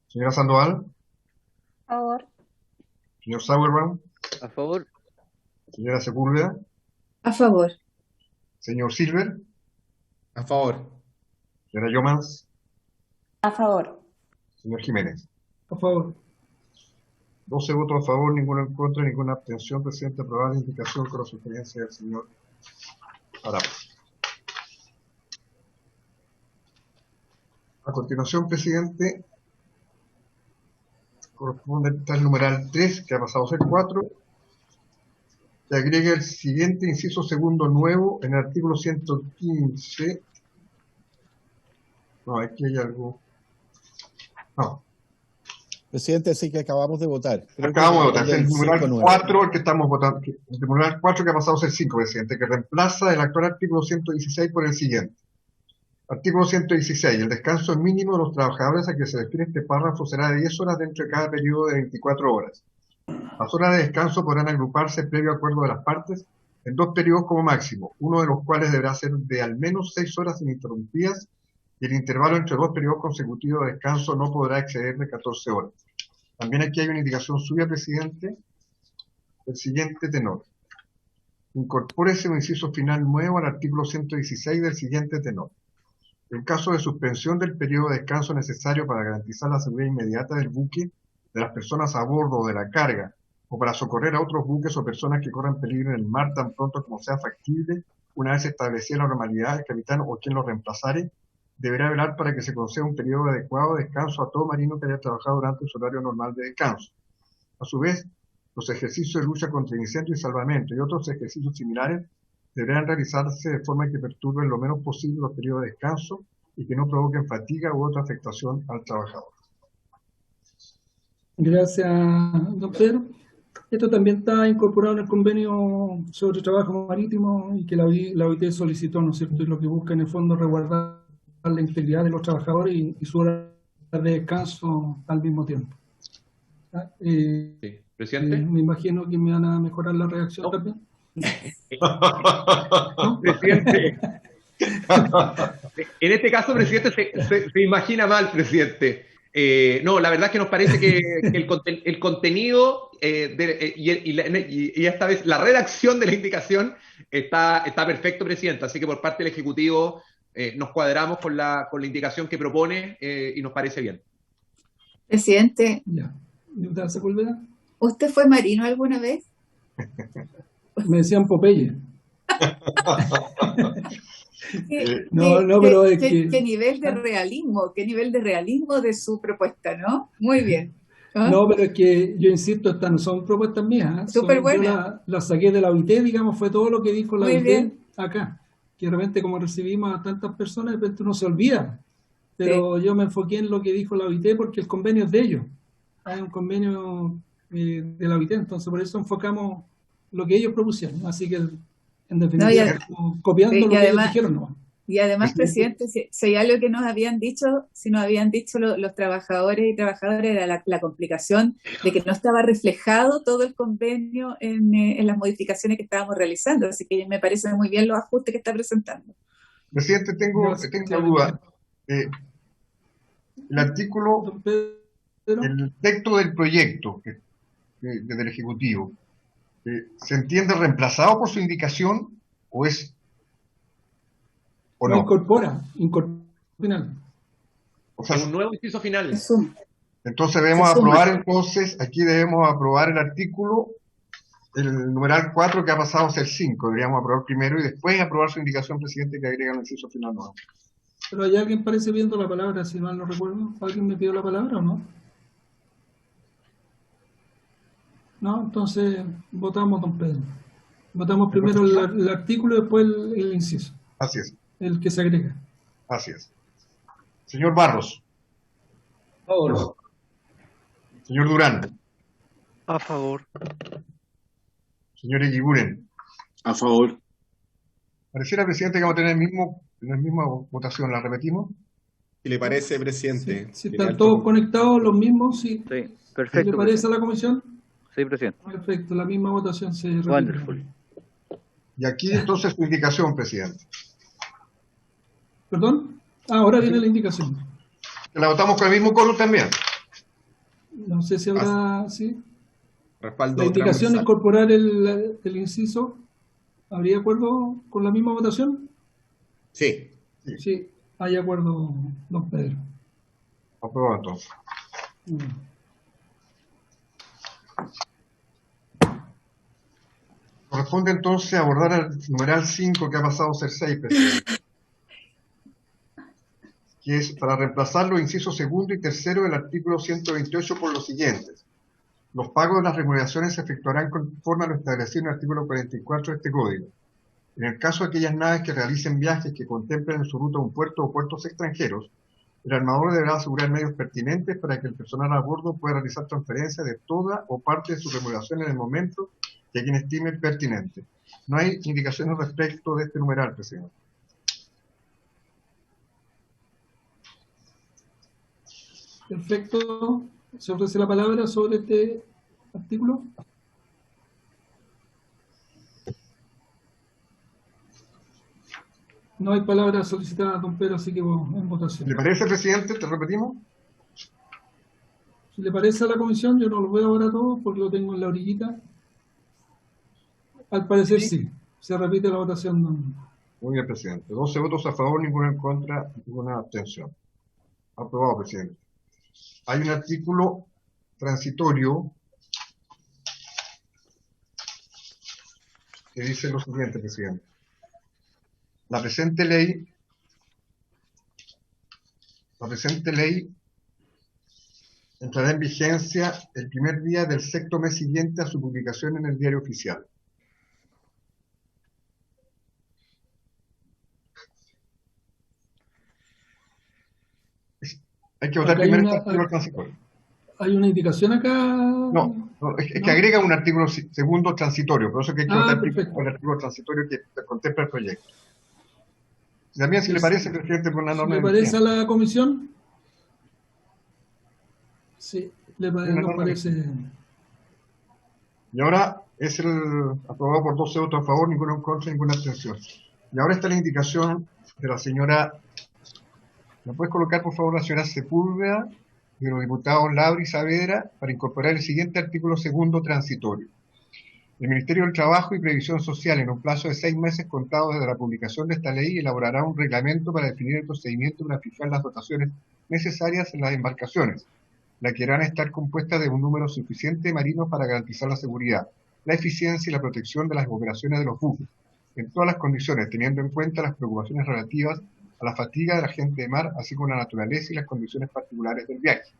Señora Sandoval. A favor. Señor Sauerbaum. A favor. Señora Sepúlveda. A favor. Señor Silver. A favor. Señora Yomans. A favor. Señor Jiménez. A favor. 12 votos a favor, ninguno en contra, ninguna abstención. Presidente, aprobada la indicación con la sugerencia del señor Arapa. A continuación, presidente, corresponde al numeral 3, que ha pasado a ser 4, que agrega el siguiente inciso segundo nuevo en el artículo 115. No, aquí hay algo. No. Presidente, sí que acabamos de votar. Acabamos de votar. Es el numeral 4 el que estamos votando. El numeral 4 que ha pasado a ser 5, presidente, que reemplaza el actual artículo 116 por el siguiente. Artículo 116. El descanso mínimo de los trabajadores a que se refiere este párrafo será de 10 horas dentro de cada periodo de 24 horas. Las horas de descanso podrán agruparse previo acuerdo de las partes en 2 periodos como máximo, uno de los cuales deberá ser de al menos 6 horas ininterrumpidas y el intervalo entre 2 periodos consecutivos de descanso no podrá exceder de 14 horas. También aquí hay una indicación suya, presidente, del siguiente tenor. Incorpórese un inciso final nuevo al artículo 116 del siguiente tenor. En caso de suspensión del periodo de descanso necesario para garantizar la seguridad inmediata del buque, de las personas a bordo o de la carga, o para socorrer a otros buques o personas que corran peligro en el mar tan pronto como sea factible, una vez establecida la normalidad, el capitán o quien lo reemplazare, deberá velar para que se conceda un periodo adecuado de descanso a todo marino que haya trabajado durante su horario normal de descanso. A su vez, los ejercicios de lucha contra incendio y salvamento y otros ejercicios similares deberán realizarse de forma que perturben lo menos posible los periodos de descanso y que no provoquen fatiga u otra afectación al trabajador. Gracias, don Pedro. Esto también está incorporado en el convenio sobre trabajo marítimo y que la OIT solicitó, ¿no es cierto? Y lo que busca en el fondo es resguardar la integridad de los trabajadores y su hora de descanso al mismo tiempo. Sí. ¿Presidente? Me imagino que me van a mejorar la reacción también. ¿No? Presidente. En este caso, presidente, se imagina mal, presidente. No, la verdad es que nos parece que el contenido y esta vez la redacción de la indicación está perfecto, presidente. Así que por parte del Ejecutivo nos cuadramos con la indicación que propone y nos parece bien. Presidente, ¿usted fue marino alguna vez? Me decían Popeye. ¿Qué nivel de realismo de su propuesta, ¿no? Muy bien. ¿Ah? No, pero es que yo insisto, estas no son propuestas mías. Súper buenas. Yo las saqué de la OIT, digamos, fue todo lo que dijo la OIT acá. Que de repente, como recibimos a tantas personas, de repente uno se olvida. Pero yo me enfoqué en lo que dijo la OIT porque el convenio es de ellos. Hay un convenio de la OIT, entonces por eso enfocamos lo que ellos propusieron. Así que, en definitiva, copiando lo que ellos dijeron, no. Y además, presidente, si hay algo que nos habían dicho, los trabajadores y trabajadoras, era la complicación de que no estaba reflejado todo el convenio en las modificaciones que estábamos realizando. Así que me parece muy bien los ajustes que está presentando. Presidente, tengo una duda. El artículo, el texto del proyecto del Ejecutivo, ¿se entiende reemplazado por su indicación o es... ¿O no? Incorpora final. O sea, un nuevo inciso final. Entonces debemos aprobar, aquí debemos aprobar el artículo, el numeral 4 que ha pasado a ser 5. Deberíamos aprobar primero y después aprobar su indicación, presidente, que agrega el inciso final nuevo. Pero hay alguien parece viendo la palabra, si mal no recuerdo. ¿Alguien me pidió la palabra o no? No, entonces votamos, don Pedro. Votamos primero el artículo y después el inciso. Así es. El que se agrega. Así es. Señor Barros. A favor. Señor Durán. A favor. Señor Eguiguren. A favor. Pareciera, presidente, que vamos a tener la misma votación. ¿La repetimos? Si le parece, presidente. Si están todos conectados, los mismos, sí. Sí, perfecto. ¿Le parece a la comisión? Sí, presidente. Perfecto, la misma votación se repite. Wonderful. Y aquí entonces su indicación, presidente. ¿Perdón? Ahora viene la indicación. ¿La votamos con el mismo coro también? No sé si habrá... ¿sí? Respaldo la indicación de incorporar el inciso, ¿habría acuerdo con la misma votación? Sí. Sí, hay acuerdo, don Pedro. Aprobado entonces. Corresponde entonces abordar el numeral 5 que ha pasado a ser 6, presidente. Que es para reemplazar los incisos segundo y tercero del artículo 128 por los siguientes. Los pagos de las remuneraciones se efectuarán conforme a lo establecido en el artículo 44 de este código. En el caso de aquellas naves que realicen viajes que contemplen en su ruta un puerto o puertos extranjeros, el armador deberá asegurar medios pertinentes para que el personal a bordo pueda realizar transferencia de toda o parte de su remuneración en el momento que quien estime pertinente. No hay indicaciones respecto de este numeral, presidente. Perfecto. ¿Se ofrece la palabra sobre este artículo? No hay palabras solicitadas, don Pedro, así que en votación. ¿Le parece, presidente? ¿Te repetimos? Si le parece a la comisión, yo no lo veo ahora todo porque lo tengo en la orillita. Al parecer sí. Se repite la votación. Muy bien, presidente. 12 votos a favor, ninguno en contra, ninguna abstención. Aprobado, presidente. Hay un artículo transitorio que dice lo siguiente, presidente. La presente ley entrará en vigencia el primer día del sexto mes siguiente a su publicación en el Diario Oficial. Hay que votar primero el artículo transitorio. ¿Hay una indicación acá? No, es que agrega un artículo segundo transitorio, por eso que hay que votar primero el artículo transitorio que contempla el proyecto. También, si le parece, presidente, por la norma. ¿Le parece a la comisión? Sí, nos parece. Y ahora es el aprobado por 12 votos a favor, ninguno en contra, ninguna abstención. Y ahora está la indicación de la señora. ¿Me puedes colocar, por favor, la señora Sepúlveda, de los diputados Laura y Saavedra, para incorporar el siguiente artículo segundo transitorio? El Ministerio del Trabajo y Previsión Social, en un plazo de 6 meses contados desde la publicación de esta ley, elaborará un reglamento para definir el procedimiento para fijar las dotaciones necesarias en las embarcaciones, las que deberán estar compuestas de un número suficiente de marinos para garantizar la seguridad, la eficiencia y la protección de las operaciones de los buques, en todas las condiciones, teniendo en cuenta las preocupaciones relativas a la fatiga de la gente de mar, así como la naturaleza y las condiciones particulares del viaje.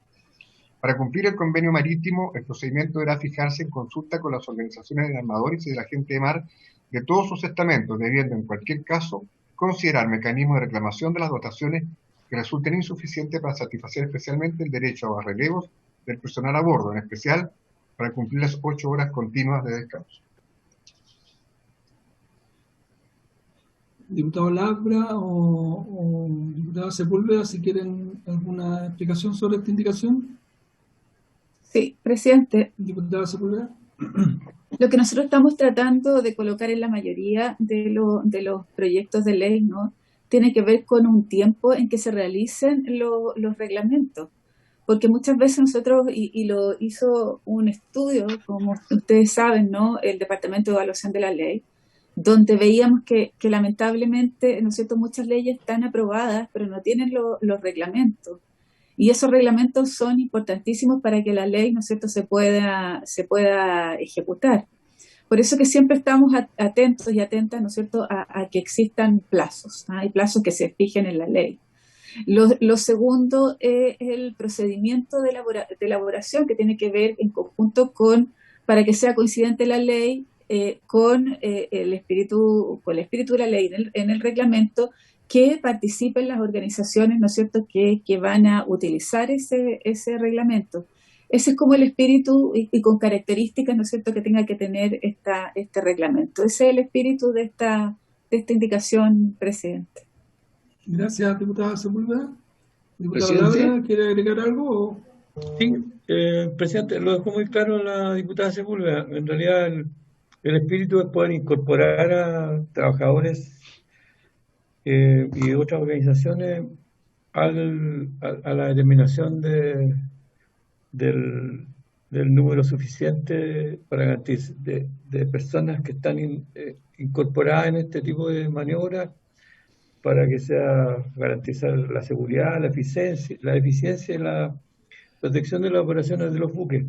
Para cumplir el convenio marítimo, el procedimiento deberá fijarse en consulta con las organizaciones de armadores y de la gente de mar de todos sus estamentos, debiendo en cualquier caso considerar mecanismos de reclamación de las dotaciones que resulten insuficientes para satisfacer especialmente el derecho a relevos del personal a bordo, en especial para cumplir las 8 horas continuas de descanso. Diputado Labra o diputada Sepúlveda, si quieren alguna explicación sobre esta indicación. Sí, presidente. Diputada Sepúlveda. Lo que nosotros estamos tratando de colocar en la mayoría de los proyectos de ley, ¿no?, tiene que ver con un tiempo en que se realicen los reglamentos. Porque muchas veces nosotros, y lo hizo un estudio, como ustedes saben, ¿no?, el Departamento de Evaluación de la Ley, donde veíamos que lamentablemente, ¿no es cierto?, muchas leyes están aprobadas, pero no tienen los reglamentos. Y esos reglamentos son importantísimos para que la ley, ¿no es cierto?, se pueda ejecutar. Por eso que siempre estamos atentos y atentas, ¿no es cierto?, a que existan plazos. Hay plazos que se fijen en la ley. Lo segundo es el procedimiento de elaboración, que tiene que ver en conjunto para que sea coincidente la ley con el espíritu de la ley en el reglamento, que participen las organizaciones, ¿no es cierto?, que van a utilizar ese reglamento. Ese es como el espíritu y con características, ¿no es cierto?, que tenga que tener este reglamento. Ese es el espíritu de esta indicación, presidente. Gracias, diputada Sepúlveda. Diputada Labra, ¿quiere agregar algo? Sí, presidente, lo dejó muy claro la diputada Sepúlveda. En realidad el espíritu es poder incorporar a trabajadores y otras organizaciones a la determinación del número suficiente para garantizar de personas que están incorporadas en este tipo de maniobras, para que sea garantizar la seguridad, la eficiencia y la protección de las operaciones de los buques.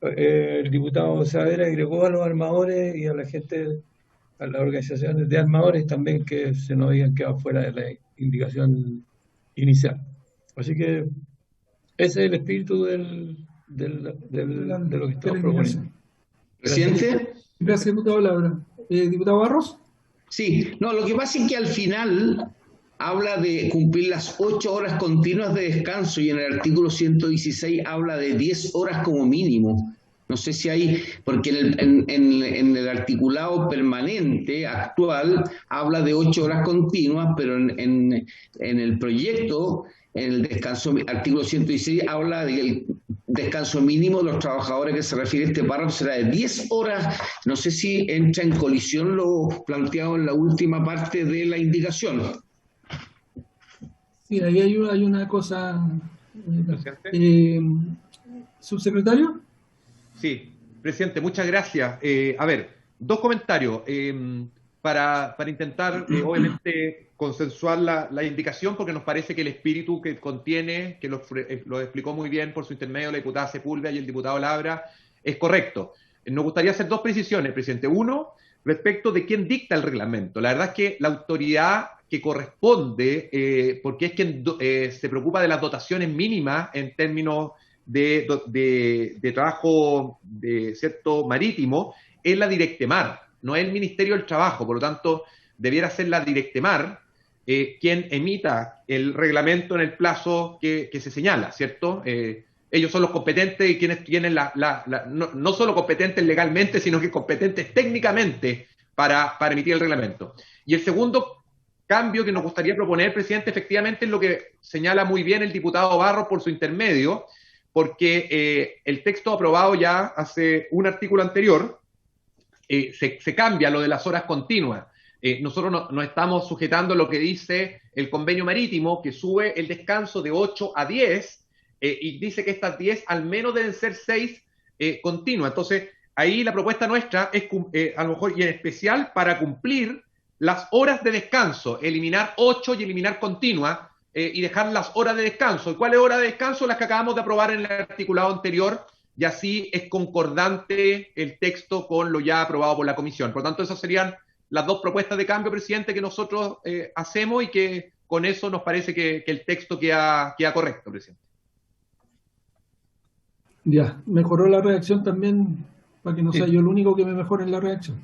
El diputado Saavedra agregó a los armadores y a la gente, a las organizaciones de armadores también, que se nos habían quedado fuera de la indicación inicial. Así que ese es el espíritu de lo que estamos proponiendo. Presidente. Gracias, diputado Labra. Diputado Barros. Sí, no, lo que pasa es que al final habla de cumplir las 8 horas continuas de descanso y en el artículo 116 habla de 10 horas como mínimo. No sé si hay, porque en el articulado permanente actual habla de 8 horas continuas, pero en el proyecto, en el descanso, artículo 116 habla del descanso mínimo de los trabajadores, que se refiere a este párrafo, será de 10 horas. No sé si entra en colisión lo planteado en la última parte de la indicación. Sí, ahí hay una cosa. ¿Subsecretario? Sí, presidente, muchas gracias. A ver, dos comentarios para intentar, obviamente, consensuar la indicación, porque nos parece que el espíritu que contiene, que lo explicó muy bien por su intermedio la diputada Sepúlveda y el diputado Labra, es correcto. Nos gustaría hacer dos precisiones, presidente. Uno, respecto de quién dicta el reglamento. La verdad es que la autoridad que corresponde, porque es quien se preocupa de las dotaciones mínimas en términos de trabajo cierto marítimo, es la Directemar, no es el Ministerio del Trabajo. Por lo tanto, debiera ser la Directemar quien emita el reglamento en el plazo que se señala, ¿cierto? Ellos son los competentes y quienes tienen no solo competentes legalmente, sino que competentes técnicamente para emitir el reglamento. Y el segundo cambio que nos gustaría proponer, presidente, efectivamente es lo que señala muy bien el diputado Barros por su intermedio, porque el texto aprobado ya hace un artículo anterior se cambia lo de las horas continuas. Nosotros nos estamos sujetando a lo que dice el convenio marítimo, que sube el descanso de 8 a 10, y dice que estas 10 al menos deben ser 6 continuas. Entonces, ahí la propuesta nuestra es, a lo mejor, y en especial, para cumplir las horas de descanso, eliminar 8 y eliminar continuas, y dejar las horas de descanso. ¿Y cuáles horas de descanso? Las que acabamos de aprobar en el articulado anterior, y así es concordante el texto con lo ya aprobado por la comisión. Por lo tanto, esas serían las dos propuestas de cambio, presidente, que nosotros hacemos, y que con eso nos parece que el texto queda correcto, presidente. Ya, mejoró la redacción también, para que no sea yo el único que me mejore en la redacción.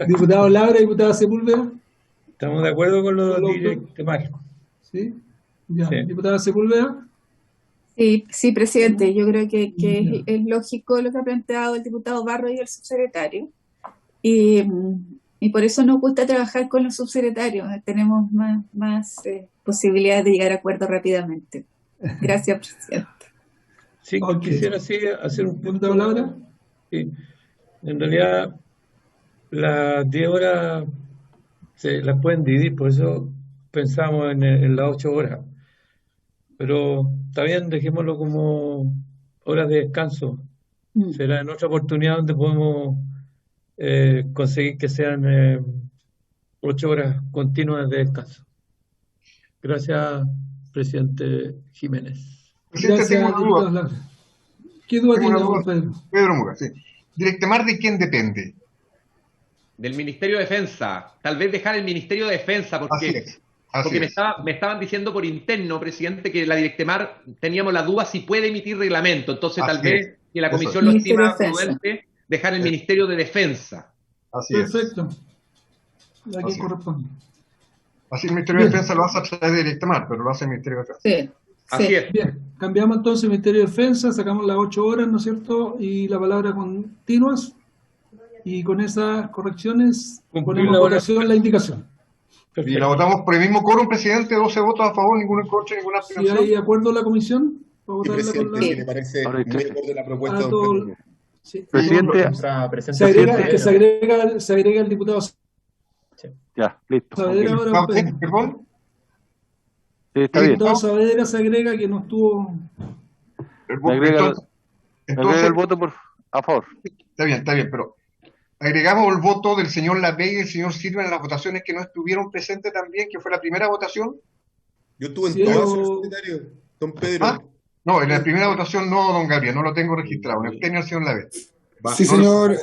Diputado Labra, diputada Sepúlveda. Estamos de acuerdo con lo Directemar. ¿Sí? Ya. Sí. Diputada Sepúlveda. Sí, presidente, yo creo que es lógico lo que ha planteado el diputado Barros y el subsecretario. Y Y por eso nos gusta trabajar con los subsecretarios, tenemos más posibilidades de llegar a acuerdos rápidamente. Gracias, presidente. Sí, quisiera hacer un punto de palabra. Sí. En realidad, las 10 horas se las pueden dividir, por eso pensamos en las 8 horas. Pero está bien, dejémoslo como horas de descanso. Será en otra oportunidad donde podemos conseguir que sean 8 horas continuas de descanso. Gracias, presidente Jiménez. Presidente, tengo una duda. ¿Qué duda tiene Pedro? Pedro Muga, sí. ¿Directemar de quién depende? Del Ministerio de Defensa. Tal vez dejar el Ministerio de Defensa, porque me estaban diciendo por interno, presidente, que la Directemar teníamos la duda si puede emitir reglamento. Entonces, tal vez que la comisión lo estima prudente dejar el Ministerio de Defensa. Perfecto. Aquí corresponde. Así el Ministerio de Defensa lo hace a través de Directemar, pero lo hace el Ministerio de Defensa. Sí. Así es. Bien, cambiamos entonces el Ministerio de Defensa, sacamos las 8 horas, ¿no es cierto? Y la palabra continuas. Y con esas correcciones ponemos en votación la indicación. Y la votamos por el mismo quórum, presidente, 12 votos a favor, ninguno en contra, ninguna abstención. ¿Si hay acuerdo en la comisión? Sí, presidente, me parece muy acorde la propuesta de don Presidente, se agrega el diputado. Ya, listo. ¿Perdón? Sí, está bien. El diputado Saavedra se agrega que no estuvo. Entonces, el voto a favor. Está bien, pero agregamos el voto del señor Lapey y el señor Silva en las votaciones que no estuvieron presentes también, que fue la primera votación. Yo estuve en todas, señor secretario, don Pedro. No, en la primera votación no, don Gabriel, no lo tengo registrado. En el tenía el señor Lapey. Sí, señor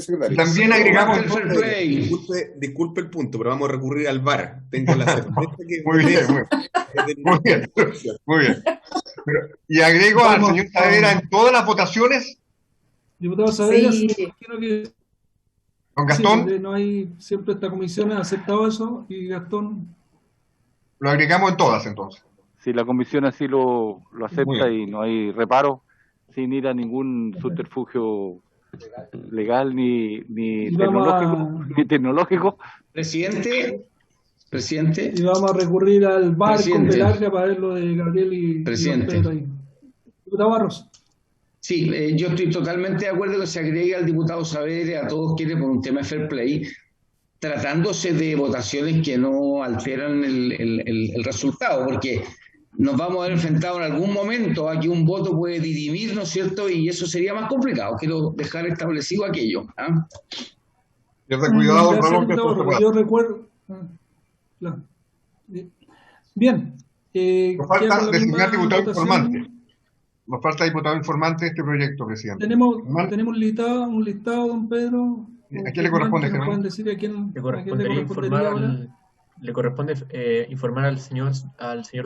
secretario. También agregamos el fair play. Disculpe el punto, pero vamos a recurrir al VAR. Tengo la certeza que... Muy bien. Y agrego al señor Saavedra en todas las votaciones. Diputado Saavedra, sí. Don Gastón. Sí, no hay, siempre esta comisión ha aceptado eso y Gastón. Lo agregamos en todas entonces. Si la comisión así lo acepta y no hay reparo, sin ir a ningún subterfugio legal ni tecnológico. Presidente. Y vamos a recurrir al VAR con Belarga para ver lo de Gabriel y Pedro ahí. Diputado Barros. Sí, yo estoy totalmente de acuerdo que se agregue al diputado Saavedra a todos quienes por un tema de fair play, tratándose de votaciones que no alteran el resultado, porque nos vamos a ver enfrentados en algún momento a que un voto puede dirimir, ¿no es cierto? Y eso sería más complicado. Quiero dejar establecido aquello. Cuidado, yo recuerdo. Claro. Bien. Nos falta designar diputado informante. Nos falta diputado informante de este proyecto, presidente. Tenemos un listado, don Pedro. ¿A quién le corresponde? ¿Pueden decir a quién le corresponde informar al señor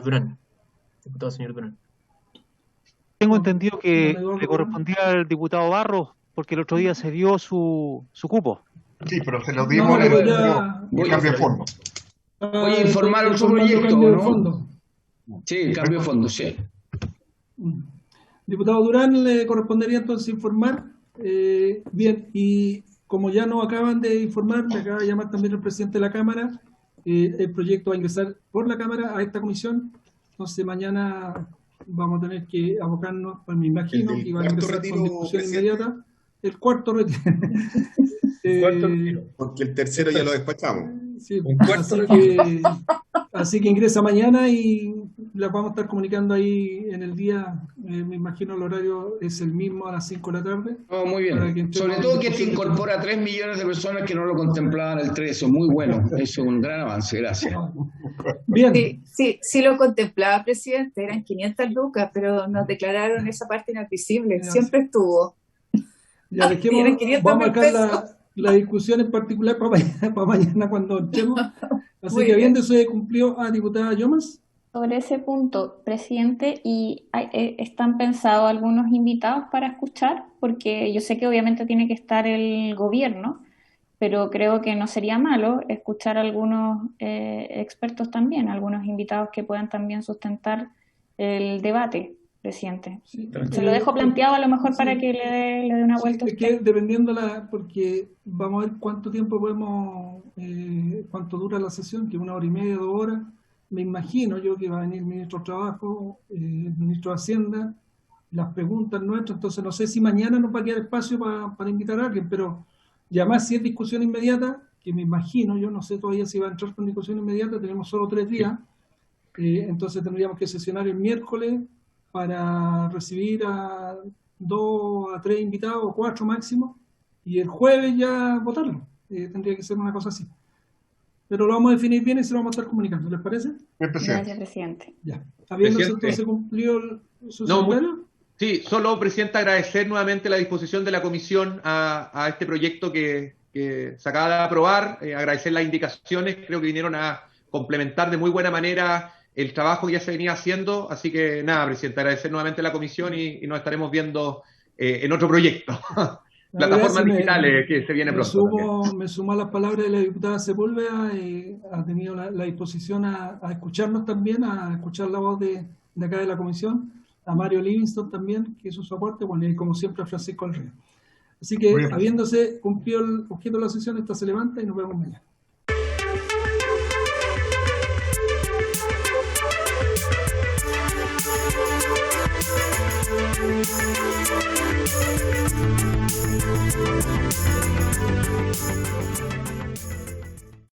Durán, diputado señor Durán. Tengo entendido que le correspondía al diputado Barros, porque el otro día se dio su cupo. Sí, pero se lo dimos en el cambio de fondo. Voy a informar otro proyecto, ¿no? Sí, cambio de fondo, sí. Diputado Durán, le correspondería entonces informar. Bien, y como ya nos acaban de informar, me acaba de llamar también el presidente de la Cámara, el proyecto va a ingresar por la Cámara a esta comisión. Entonces mañana vamos a tener que abocarnos, pues me imagino que va a ingresar con discusión inmediata. El cuarto retiro. Porque el tercero ya lo despachamos. Sí, así que ingresa mañana y las vamos a estar comunicando ahí en el día. Me imagino el horario es el mismo a las 5 de la tarde. Oh, muy bien. Sobre todo que te incorpora a 3 millones de personas que no lo contemplaban el 3. Eso es muy bueno. Eso es un gran avance. Gracias. Bien. Sí lo contemplaba, presidente. Eran 500 lucas, pero nos declararon esa parte inadmisible. Siempre estuvo. Ya vamos a marcar la discusión en particular para mañana cuando entremos. Así que bien, se cumplió. Diputada Yomas. Sobre ese punto, presidente, ¿y están pensados algunos invitados para escuchar? Porque yo sé que obviamente tiene que estar el gobierno, pero creo que no sería malo escuchar a algunos expertos también, algunos invitados que puedan también sustentar el debate. presidente. Sí, se lo dejo planteado a lo mejor para que le dé una vuelta. Es que dependiendo porque vamos a ver cuánto tiempo cuánto dura la sesión, que 1 hora y media, 2 horas. Me imagino yo que va a venir el ministro de Trabajo, el ministro de Hacienda, las preguntas nuestras, entonces no sé si mañana nos va a quedar espacio para invitar a alguien, pero ya más si es discusión inmediata, que me imagino, yo no sé todavía si va a entrar con discusión inmediata, tenemos solo 3 días, entonces tendríamos que sesionar el miércoles para recibir a 2 a 3 invitados, o 4 máximo, y el jueves ya votarlo. Tendría que ser una cosa así. Pero lo vamos a definir bien y se lo vamos a estar comunicando, ¿les parece? Gracias, presidente. Ya. ¿Habiéndose entonces cumplido su secretario? Sí, solo, presidente, agradecer nuevamente la disposición de la comisión a este proyecto que se acaba de aprobar, agradecer las indicaciones, creo que vinieron a complementar de muy buena manera el trabajo que ya se venía haciendo, así que nada, presidente, agradecer nuevamente a la comisión y nos estaremos viendo en otro proyecto. Plataformas digitales que se viene pronto. Me sumo a las palabras de la diputada Sepúlveda, ha tenido la disposición a escucharnos también, a escuchar la voz de acá de la comisión, a Mario Livingston también, que hizo su aporte, bueno, y como siempre a Francisco Alrea. Así que, habiéndose cumplido el objeto de la sesión, esta se levanta y nos vemos mañana.